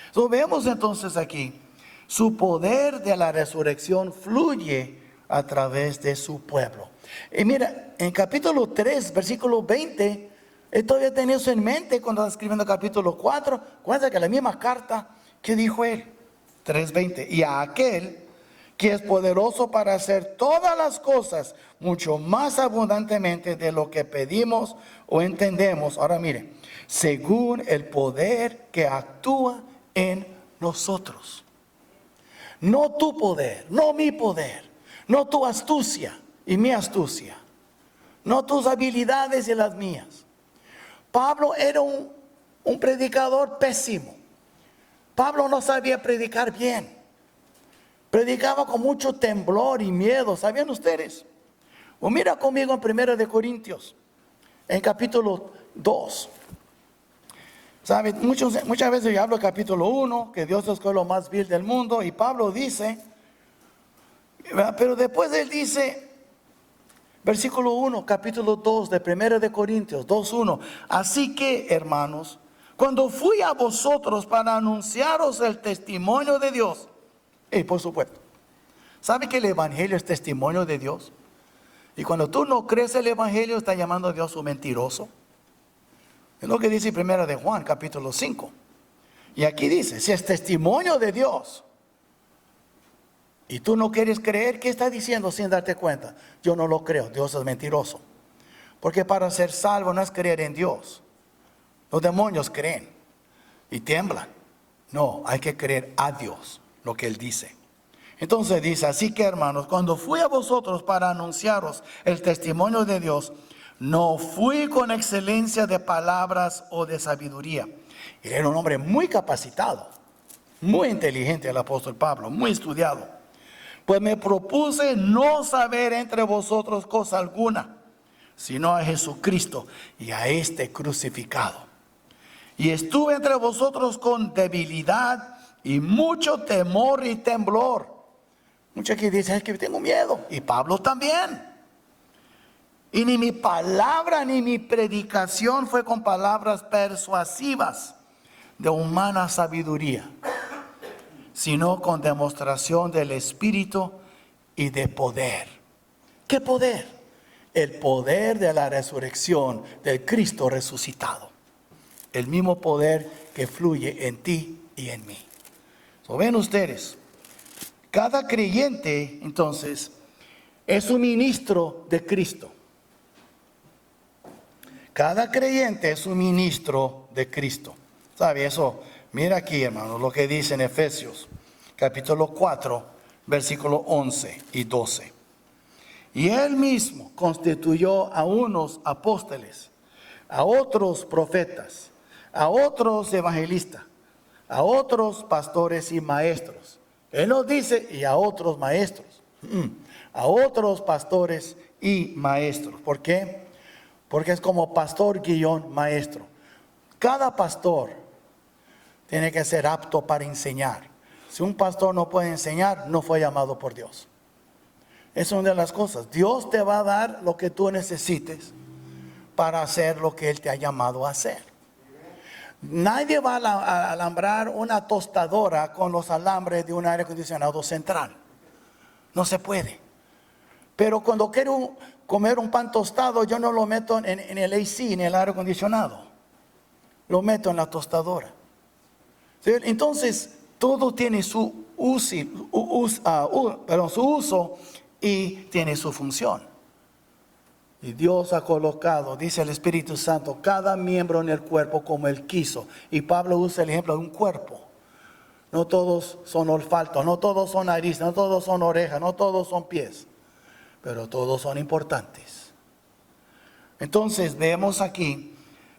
A: Entonces, vemos entonces aquí, su poder de la resurrección fluye a través de su pueblo. Y mira, en capítulo 3, versículo 20, él todavía tenía eso en mente cuando está escribiendo capítulo 4. Cuenta que la misma carta que dijo él, 3:20, y a aquel que es poderoso para hacer todas las cosas mucho más abundantemente de lo que pedimos o entendemos. Ahora mire, según el poder que actúa en nosotros. No tu poder, no mi poder, no tu astucia y mi astucia, no tus habilidades y las mías. Pablo era un predicador pésimo. Pablo no sabía predicar bien. Predicaba con mucho temblor y miedo, ¿sabían ustedes? O mira conmigo en 1 Corintios, en capítulo 2. ¿Sabe? Muchas veces yo hablo del capítulo 1, que Dios es lo más vil del mundo, y Pablo dice, pero después él dice, versículo 1, capítulo 2 de 1 Corintios 2:1, así que, hermanos, cuando fui a vosotros para anunciaros el testimonio de Dios, y por supuesto, ¿sabe que el evangelio es testimonio de Dios? Y cuando tú no crees el evangelio, está llamando a Dios un mentiroso. Es lo que dice 1 de Juan, capítulo 5. Y aquí dice, si es testimonio de Dios, y tú no quieres creer, ¿qué está diciendo sin darte cuenta? Yo no lo creo, Dios es mentiroso. Porque para ser salvo no es creer en Dios. Los demonios creen y tiemblan. No, hay que creer a Dios, lo que Él dice. Entonces dice, así que hermanos, cuando fui a vosotros para anunciaros el testimonio de Dios, no fui con excelencia de palabras o de sabiduría. Él era un hombre muy capacitado, muy inteligente el apóstol Pablo, muy estudiado. Pues me propuse no saber entre vosotros cosa alguna, sino a Jesucristo y a este crucificado. Y estuve entre vosotros con debilidad y mucho temor y temblor. Muchos aquí dicen, es que tengo miedo. Y Pablo también. Y ni mi palabra ni mi predicación fue con palabras persuasivas de humana sabiduría, sino con demostración del Espíritu y de poder. ¿Qué poder? El poder de la resurrección del Cristo resucitado. El mismo poder que fluye en ti y en mí. Ven ustedes, cada creyente entonces es un ministro de Cristo. Cada creyente es un ministro de Cristo. ¿Sabe eso? Mira aquí, hermanos, lo que dice en Efesios, capítulo 4, versículos 11 y 12. Y él mismo constituyó a unos apóstoles, a otros profetas, a otros evangelistas, a otros pastores y maestros. Él nos dice, y a otros maestros, a otros pastores y maestros. ¿Por qué? Porque es como pastor guión maestro. Cada pastor tiene que ser apto para enseñar. Si un pastor no puede enseñar, no fue llamado por Dios. Es una de las cosas. Dios te va a dar lo que tú necesites para hacer lo que Él te ha llamado a hacer. Nadie va a alambrar una tostadora con los alambres de un aire acondicionado central. No se puede. Pero cuando quiero comer un pan tostado, yo no lo meto en el AC, en el aire acondicionado. Lo meto en la tostadora. ¿Sí? Entonces, todo tiene su uso y tiene su función. Y Dios ha colocado, dice el Espíritu Santo, cada miembro en el cuerpo como Él quiso. Y Pablo usa el ejemplo de un cuerpo. No todos son olfatos, no todos son nariz, no todos son orejas, no todos son pies. Pero todos son importantes. Entonces vemos aquí,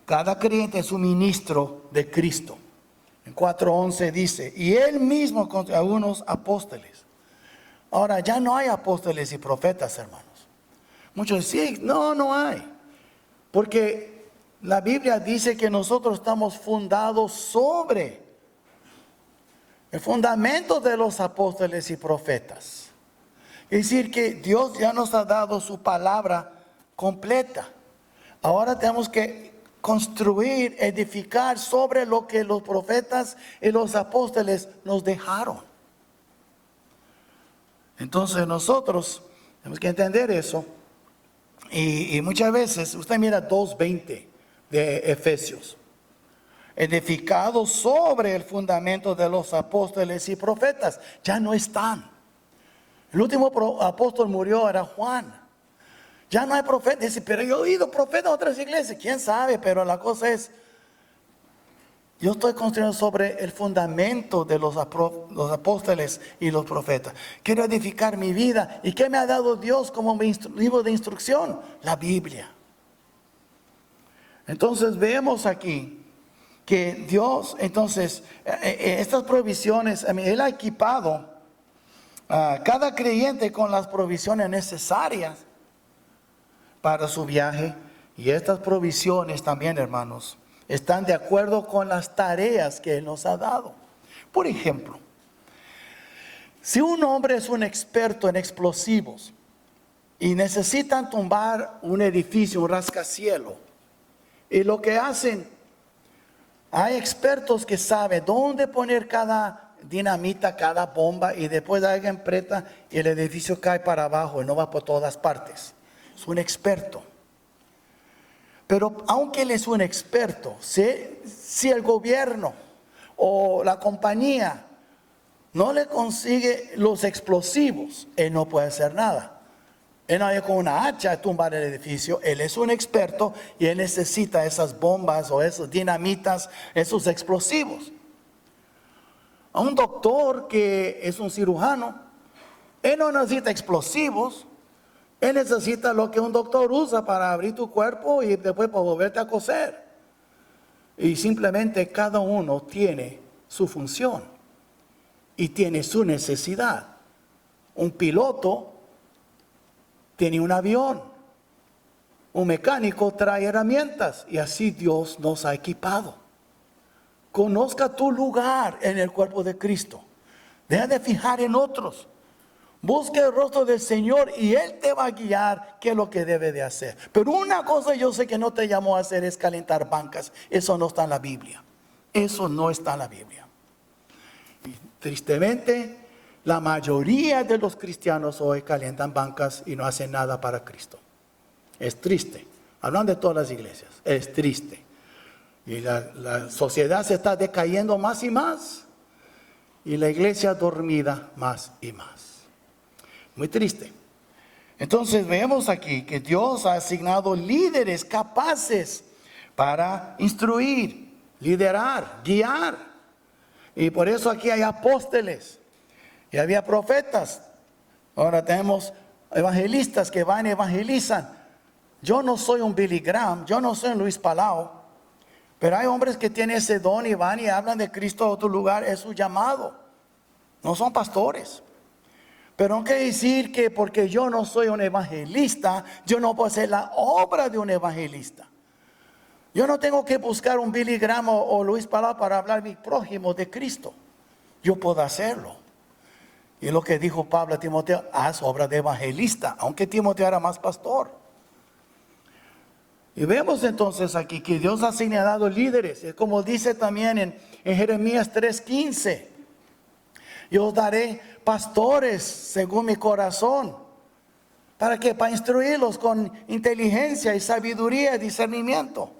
A: cada creyente es un ministro de Cristo. En 4:11 dice, y Él mismo con algunos apóstoles. Ahora ya no hay apóstoles y profetas, hermanos. Muchos dicen, sí, no hay. Porque la Biblia dice que nosotros estamos fundados sobre el fundamento de los apóstoles y profetas. Es decir, que Dios ya nos ha dado su palabra completa. Ahora tenemos que construir, edificar sobre lo que los profetas y los apóstoles nos dejaron. Entonces nosotros tenemos que entender eso. Y muchas veces, usted mira 2:20 de Efesios. Edificados sobre el fundamento de los apóstoles y profetas. Ya no están. El último apóstol murió, era Juan. Ya no hay profeta. Dice, pero yo he oído profetas en otras iglesias. ¿Quién sabe? Pero la cosa es, yo estoy construyendo sobre el fundamento de los apóstoles y los profetas. Quiero edificar mi vida. ¿Y qué me ha dado Dios como mi libro de instrucción? La Biblia. Entonces vemos aquí que Dios, entonces, estas provisiones, Él ha equipado a cada creyente con las provisiones necesarias para su viaje. Y estas provisiones también, hermanos, están de acuerdo con las tareas que Él nos ha dado. Por ejemplo, si un hombre es un experto en explosivos y necesitan tumbar un edificio, un rascacielos, y lo que hacen, hay expertos que saben dónde poner cada dinamita, cada bomba, y después alguien aprieta y el edificio cae para abajo y no va por todas partes. Es un experto. Pero aunque él es un experto, si el gobierno o la compañía no le consigue los explosivos, él no puede hacer nada. Él no hay con una hacha tumbar el edificio. Él es un experto y él necesita esas bombas o esas dinamitas, esos explosivos. A un doctor que es un cirujano, él no necesita explosivos. Él necesita lo que un doctor usa para abrir tu cuerpo y después para volverte a coser. Y simplemente cada uno tiene su función y tiene su necesidad. Un piloto tiene un avión. Un mecánico trae herramientas y así Dios nos ha equipado. Conozca tu lugar en el cuerpo de Cristo. Deja de fijar en otros. Busca el rostro del Señor y Él te va a guiar qué es lo que debe de hacer. Pero una cosa yo sé que no te llamó a hacer es calentar bancas. Eso no está en la Biblia. Eso no está en la Biblia. Y tristemente, la mayoría de los cristianos hoy calientan bancas y no hacen nada para Cristo. Es triste. Hablando de todas las iglesias, es triste. Y la sociedad se está decayendo más y más. Y la iglesia dormida más y más. Muy triste. Entonces vemos aquí que Dios ha asignado líderes capaces para instruir, liderar, guiar. Y por eso aquí hay apóstoles y había profetas. Ahora tenemos evangelistas que van y evangelizan. Yo no soy un Billy Graham, yo no soy un Luis Palau, pero hay hombres que tienen ese don y van y hablan de Cristo a otro lugar, es su llamado. No son pastores. Pero no quiere decir que porque yo no soy un evangelista, yo no puedo hacer la obra de un evangelista. Yo no tengo que buscar un Billy Graham o Luis Palau para hablar a mi prójimo de Cristo. Yo puedo hacerlo. Y lo que dijo Pablo a Timoteo, haz obra de evangelista, aunque Timoteo era más pastor. Y vemos entonces aquí que Dios ha señalado líderes, como dice también en Jeremías 3:15. Yo os daré pastores según mi corazón. ¿Para qué? Para instruirlos con inteligencia y sabiduría y discernimiento.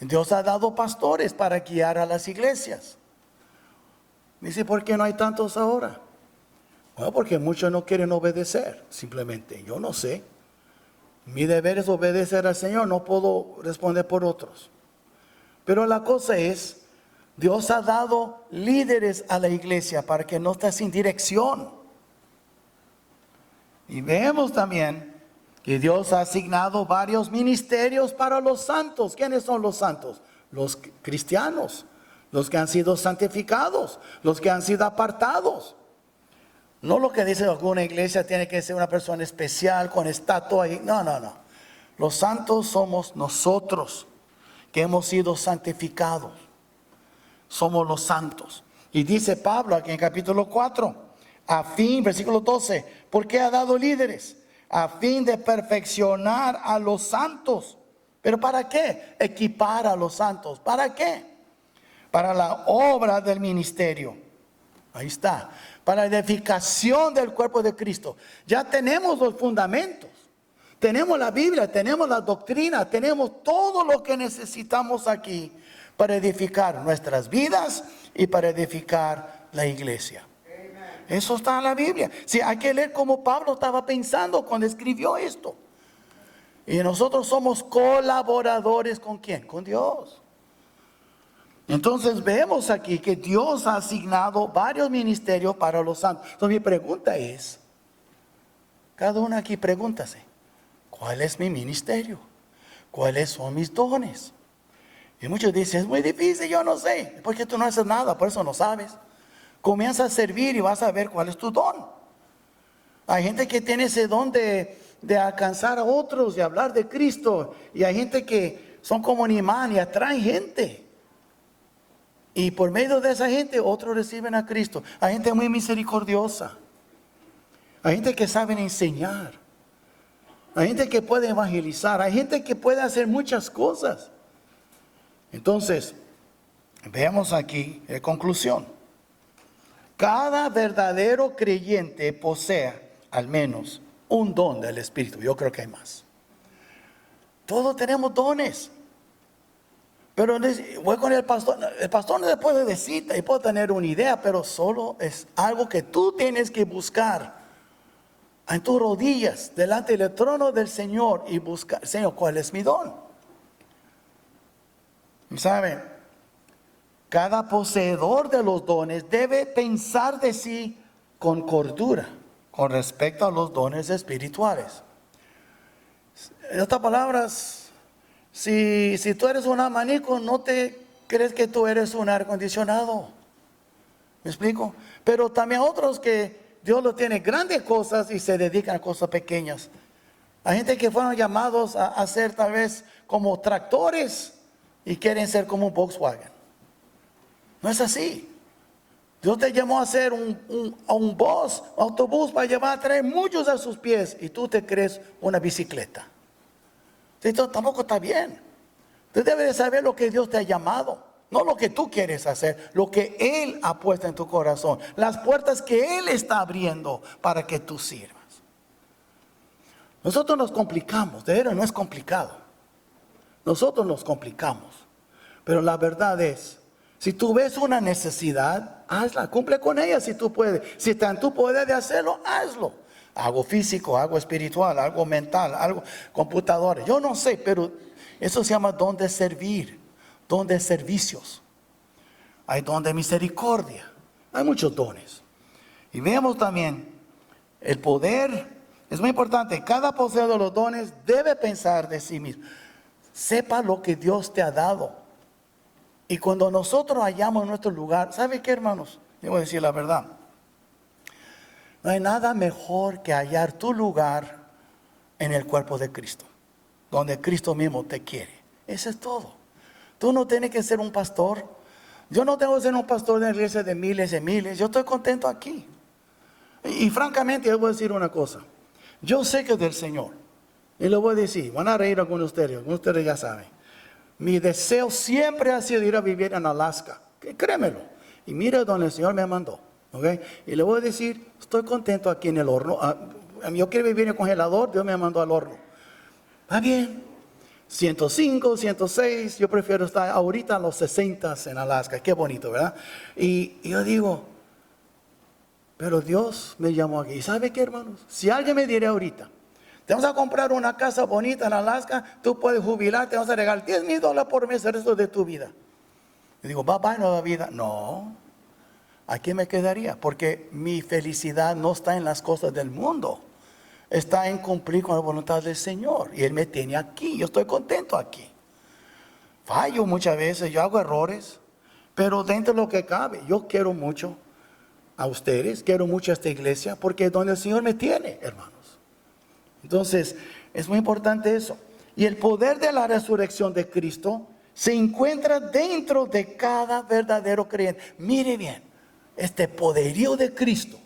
A: Dios ha dado pastores para guiar a las iglesias. Dice, ¿por qué no hay tantos ahora? Bueno, porque muchos no quieren obedecer, simplemente. Yo no sé. Mi deber es obedecer al Señor, no puedo responder por otros. Pero la cosa es, Dios ha dado líderes a la iglesia para que no esté sin dirección. Y vemos también que Dios ha asignado varios ministerios para los santos. ¿Quiénes son los santos? Los cristianos, los que han sido santificados, los que han sido apartados. No lo que dice alguna iglesia tiene que ser una persona especial con estatua. No. Los santos somos nosotros que hemos sido santificados. Somos los santos. Y dice Pablo aquí en capítulo 4, versículo 12, porque ha dado líderes a fin de perfeccionar a los santos. ¿Pero para qué? Equipar a los santos. ¿Para qué? Para la obra del ministerio. Ahí está. Para la edificación del cuerpo de Cristo. Ya tenemos los fundamentos. Tenemos la Biblia, tenemos la doctrina, tenemos todo lo que necesitamos aquí para edificar nuestras vidas y para edificar la iglesia. Amen. Eso está en la Biblia. Sí, hay que leer cómo Pablo estaba pensando cuando escribió esto. Y nosotros somos colaboradores ¿con quién? Con Dios. Entonces vemos aquí que Dios ha asignado varios ministerios para los santos. Entonces mi pregunta es, cada uno aquí pregúntase, ¿cuál es mi ministerio? ¿Cuáles son mis dones? Y muchos dicen, es muy difícil, yo no sé. Porque tú no haces nada, por eso no sabes. Comienza a servir y vas a ver cuál es tu don. Hay gente que tiene ese don de alcanzar a otros, de hablar de Cristo. Y hay gente que son como un imán y atraen gente. Y por medio de esa gente, otros reciben a Cristo. Hay gente muy misericordiosa. Hay gente que sabe enseñar. Hay gente que puede evangelizar. Hay gente que puede hacer muchas cosas. Entonces, veamos aquí en conclusión. Cada verdadero creyente posee al menos un don del Espíritu. Yo creo que hay más. Todos tenemos dones. Pero voy con el pastor no le puede decir, y puede tener una idea, pero solo es algo que tú tienes que buscar en tus rodillas, delante del trono del Señor y buscar, Señor, ¿cuál es mi don? ¿Saben? Cada poseedor de los dones debe pensar de sí con cordura con respecto a los dones espirituales. En otras palabras, si tú eres un abanico, no te crees que tú eres un aire acondicionado. ¿Me explico? Pero también otros que Dios lo tiene grandes cosas y se dedican a cosas pequeñas. Hay gente que fueron llamados a ser tal vez como tractores y quieren ser como un Volkswagen. No es así. Dios te llamó a ser un bus, autobús para llevar a traer muchos a sus pies y tú te crees una bicicleta. Esto tampoco está bien. Tú debes de saber lo que Dios te ha llamado, no lo que tú quieres hacer, lo que Él ha puesto en tu corazón, las puertas que Él está abriendo para que tú sirvas. Nosotros nos complicamos, de verdad no es complicado. Nosotros nos complicamos, pero la verdad es, si tú ves una necesidad, hazla, cumple con ella si tú puedes. Si está en tu poder de hacerlo, hazlo. Algo físico, algo espiritual, algo mental, algo computadora. Yo no sé, pero eso se llama don de servir, don de servicios. Hay don de misericordia. Hay muchos dones. Y vemos también el poder. Es muy importante. Cada poseedor de los dones debe pensar de sí mismo. Sepa lo que Dios te ha dado. Y cuando nosotros hallamos nuestro lugar, ¿sabe qué, hermanos? Debo decir la verdad. No hay nada mejor que hallar tu lugar en el cuerpo de Cristo, donde Cristo mismo te quiere. Eso es todo. Tú no tienes que ser un pastor. Yo no tengo que ser un pastor de una iglesia de miles y miles. Yo estoy contento aquí. Y francamente, yo voy a decir una cosa. Yo sé que es del Señor. Y lo voy a decir. Van a reír algunos de ustedes ya saben. Mi deseo siempre ha sido ir a vivir en Alaska. Créemelo. Y mira donde el Señor me mandó. ¿Okay? Y le voy a decir, estoy contento aquí en el horno. Yo quiero vivir en el congelador, Dios me mandó al horno. Va bien. 105, 106, yo prefiero estar ahorita a los 60 en Alaska. Qué bonito, ¿verdad? Y yo digo, pero Dios me llamó aquí. ¿Y sabe qué, hermanos? Si alguien me diera ahorita, te vamos a comprar una casa bonita en Alaska, tú puedes jubilar, te vamos a regalar $10,000 por mes el resto de tu vida. Y digo, bye, nueva vida. No, aquí me quedaría, porque mi felicidad no está en las cosas del mundo. Está en cumplir con la voluntad del Señor. Y Él me tiene aquí, yo estoy contento aquí. Fallo muchas veces, yo hago errores, pero dentro de lo que cabe, yo quiero mucho a ustedes, quiero mucho a esta iglesia, porque es donde el Señor me tiene, hermanos. Entonces, es muy importante eso. Y el poder de la resurrección de Cristo se encuentra dentro de cada verdadero creyente. Mire bien, este poderío de Cristo,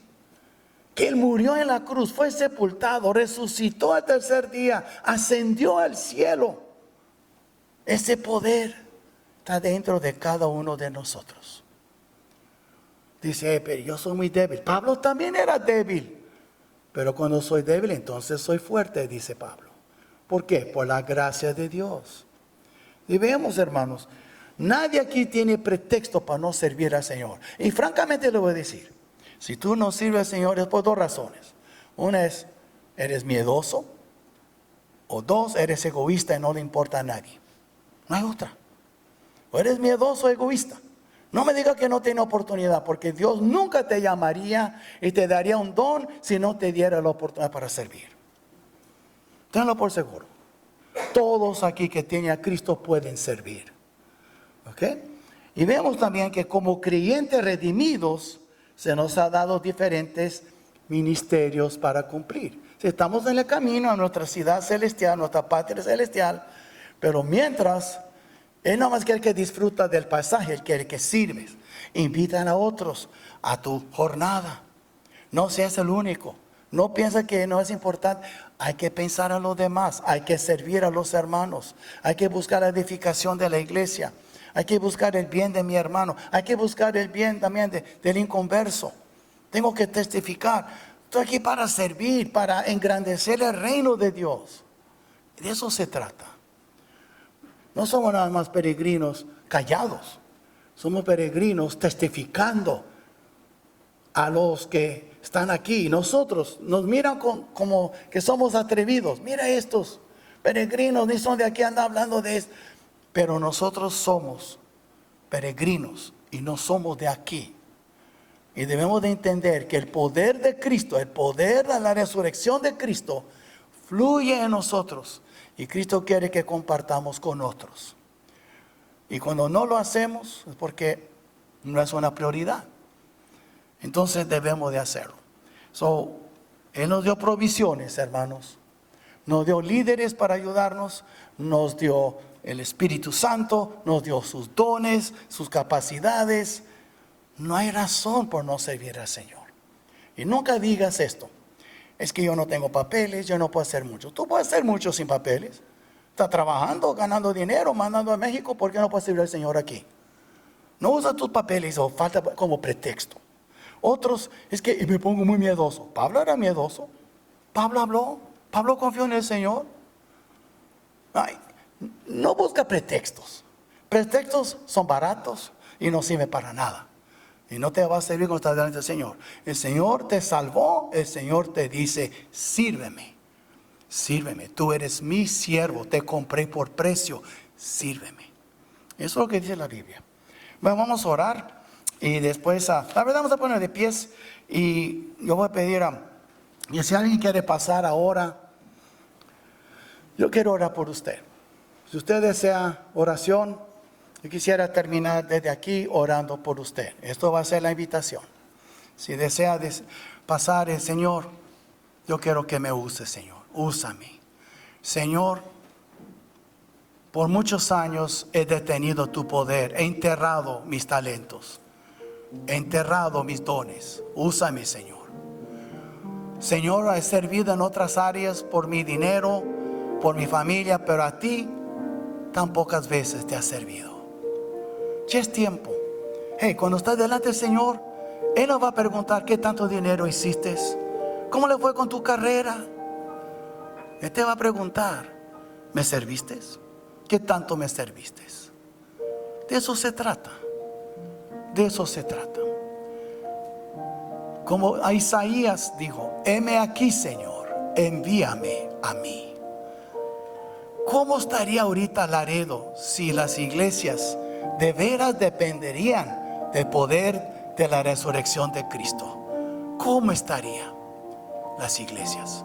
A: que Él murió en la cruz, fue sepultado, resucitó al tercer día, ascendió al cielo. Ese poder está dentro de cada uno de nosotros. Dice, pero yo soy muy débil. Pablo también era débil. Pero cuando soy débil, entonces soy fuerte, dice Pablo. ¿Por qué? Por la gracia de Dios. Y veamos, hermanos, nadie aquí tiene pretexto para no servir al Señor. Y francamente le voy a decir, si tú no sirves al Señor es por dos razones. Una es, eres miedoso. O dos, eres egoísta y no le importa a nadie. No hay otra. O eres miedoso o egoísta. No me diga que no tiene oportunidad, porque Dios nunca te llamaría y te daría un don si no te diera la oportunidad para servir. Tenlo por seguro. Todos aquí que tienen a Cristo pueden servir. ¿Ok? Y vemos también que como creyentes redimidos se nos ha dado diferentes ministerios para cumplir. Si estamos en el camino a nuestra ciudad celestial, nuestra patria celestial, pero mientras... Él no más que el que disfruta del pasaje, el que sirve. Invitan a otros a tu jornada. No seas el único. No piensa que no es importante. Hay que pensar a los demás. Hay que servir a los hermanos. Hay que buscar la edificación de la iglesia. Hay que buscar el bien de mi hermano. Hay que buscar el bien también del inconverso. Tengo que testificar. Estoy aquí para servir, para engrandecer el reino de Dios. De eso se trata. No somos nada más peregrinos callados. Somos peregrinos testificando a los que están aquí. Nosotros nos miran como que somos atrevidos. Mira estos peregrinos, ni son de aquí, andan hablando de esto. Pero nosotros somos peregrinos y no somos de aquí. Y debemos de entender que el poder de Cristo, el poder de la resurrección de Cristo, fluye en nosotros. Y Cristo quiere que compartamos con otros. Y cuando no lo hacemos es porque no es una prioridad. Entonces debemos de hacerlo. Él nos dio provisiones, hermanos. Nos dio líderes para ayudarnos. Nos dio el Espíritu Santo. Nos dio sus dones, sus capacidades. no hay razón por no servir al Señor. Y nunca digas esto: es que yo no tengo papeles, yo no puedo hacer mucho. Tú puedes hacer mucho sin papeles. Estás trabajando, ganando dinero, mandando a México. ¿Por qué no puedes servir al Señor aquí? No usa tus papeles o falta como pretexto. Otros, es que me pongo muy miedoso. Pablo era miedoso. Pablo habló. Pablo confió en el Señor. Ay, no busca pretextos. Pretextos son baratos y no sirven para nada. Y no te va a servir cuando estás delante del Señor. El Señor te salvó. El Señor te dice: sírveme. Sírveme. Tú eres mi siervo. Te compré por precio. Sírveme. Eso es lo que dice la Biblia. Bueno, vamos a orar. Y después, la verdad, vamos a poner de pies. Y yo voy a pedir y si alguien quiere pasar ahora, yo quiero orar por usted. Si usted desea oración, yo quisiera terminar desde aquí orando por usted. Esto va a ser la invitación. Si desea pasar el Señor, yo quiero que me use, Señor. Úsame. Señor, por muchos años he detenido tu poder. He enterrado mis talentos. He enterrado mis dones. Úsame, Señor. Señor, he servido en otras áreas por mi dinero, por mi familia, pero a ti tan pocas veces te has servido. Ya es tiempo. Hey, cuando estás delante del Señor, Él nos va a preguntar: ¿qué tanto dinero hiciste? ¿Cómo le fue con tu carrera? Él te va a preguntar: ¿me serviste? ¿Qué tanto me serviste? De eso se trata. De eso se trata. Como a Isaías dijo: heme aquí, Señor, envíame a mí. ¿Cómo estaría ahorita Laredo si las iglesias de veras dependerían del poder de la resurrección de Cristo? ¿Cómo estarían las iglesias?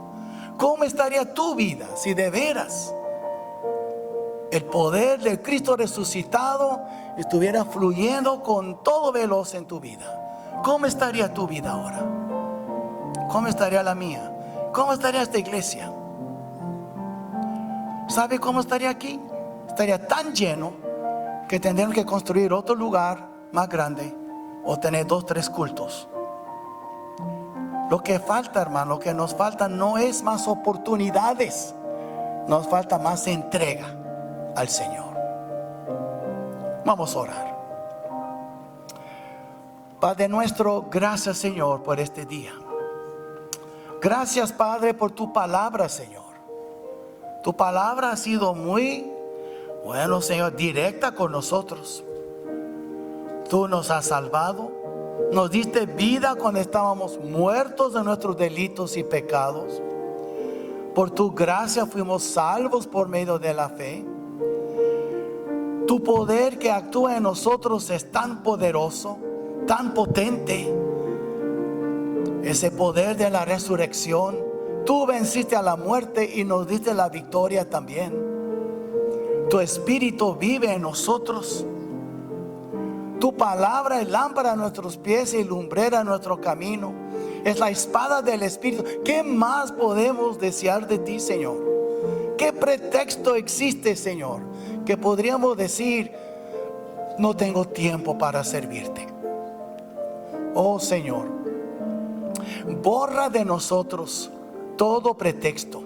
A: ¿Cómo estaría tu vida si de veras el poder de Cristo resucitado estuviera fluyendo con todo veloz en tu vida? ¿Cómo estaría tu vida ahora? ¿Cómo estaría la mía? ¿Cómo estaría esta iglesia? ¿Sabe cómo estaría aquí? Estaría tan lleno que tendrían que construir otro lugar más grande o tener 2, 3 cultos. Lo que falta, hermano, lo que nos falta no es más oportunidades. Nos falta más entrega al Señor. Vamos a orar. Padre nuestro, gracias, Señor, por este día. Gracias, Padre, por tu palabra, Señor. Tu palabra ha sido muy, bueno, Señor, directa con nosotros. Tú nos has salvado. Nos diste vida cuando estábamos muertos de nuestros delitos y pecados. Por tu gracia fuimos salvos por medio de la fe. Tu poder que actúa en nosotros es tan poderoso, tan potente. Ese poder de la resurrección. Tú venciste a la muerte y nos diste la victoria también. Tu Espíritu vive en nosotros. Tu palabra es lámpara a nuestros pies y lumbrera a nuestro camino. Es la espada del Espíritu. ¿Qué más podemos desear de ti, Señor? ¿Qué pretexto existe, Señor, que podríamos decir: no tengo tiempo para servirte? Oh, Señor, borra de nosotros todo pretexto.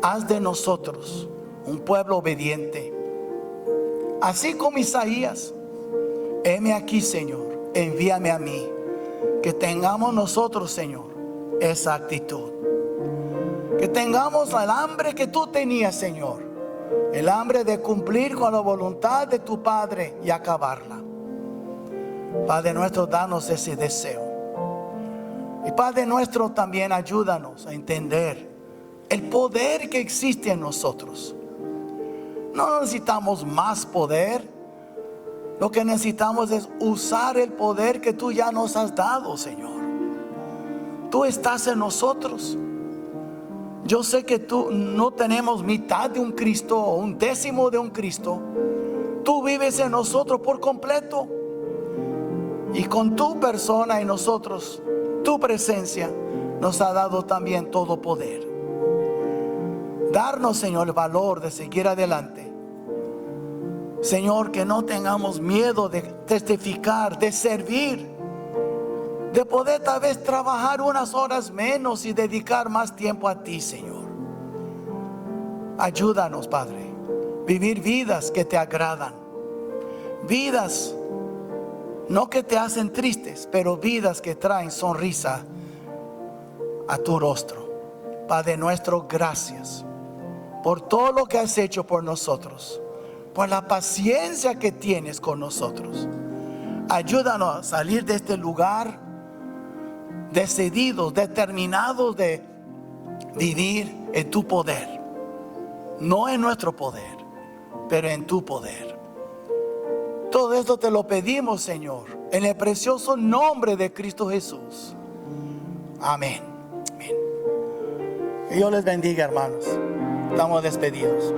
A: Haz de nosotros un pueblo obediente. Así como Isaías: heme aquí, Señor, envíame a mí. Que tengamos nosotros, Señor, esa actitud. Que tengamos el hambre que tú tenías, Señor. El hambre de cumplir con la voluntad de tu Padre y acabarla. Padre nuestro, danos ese deseo. Y Padre nuestro, también ayúdanos a entender el poder que existe en nosotros. No necesitamos más poder. Lo que necesitamos es usar el poder que tú ya nos has dado, Señor. Tú estás en nosotros. Yo sé que tú no tenemos mitad de un Cristo o un décimo de un Cristo. Tú vives en nosotros por completo. Y con tu persona en nosotros, tu presencia nos ha dado también todo poder. Darnos, Señor, el valor de seguir adelante. Señor, que no tengamos miedo de testificar, de servir, de poder tal vez trabajar unas horas menos y dedicar más tiempo a ti, Señor. Ayúdanos, Padre, vivir vidas que te agradan, vidas no que te hacen tristes, pero vidas que traen sonrisa a tu rostro. Padre nuestro, gracias por todo lo que has hecho por nosotros, por la paciencia que tienes con nosotros. Ayúdanos a salir de este lugar decididos, determinados de vivir en tu poder. No en nuestro poder, pero en tu poder. Todo esto te lo pedimos, Señor, en el precioso nombre de Cristo Jesús. Amén. Amén. Que Dios les bendiga, hermanos. Estamos despedidos.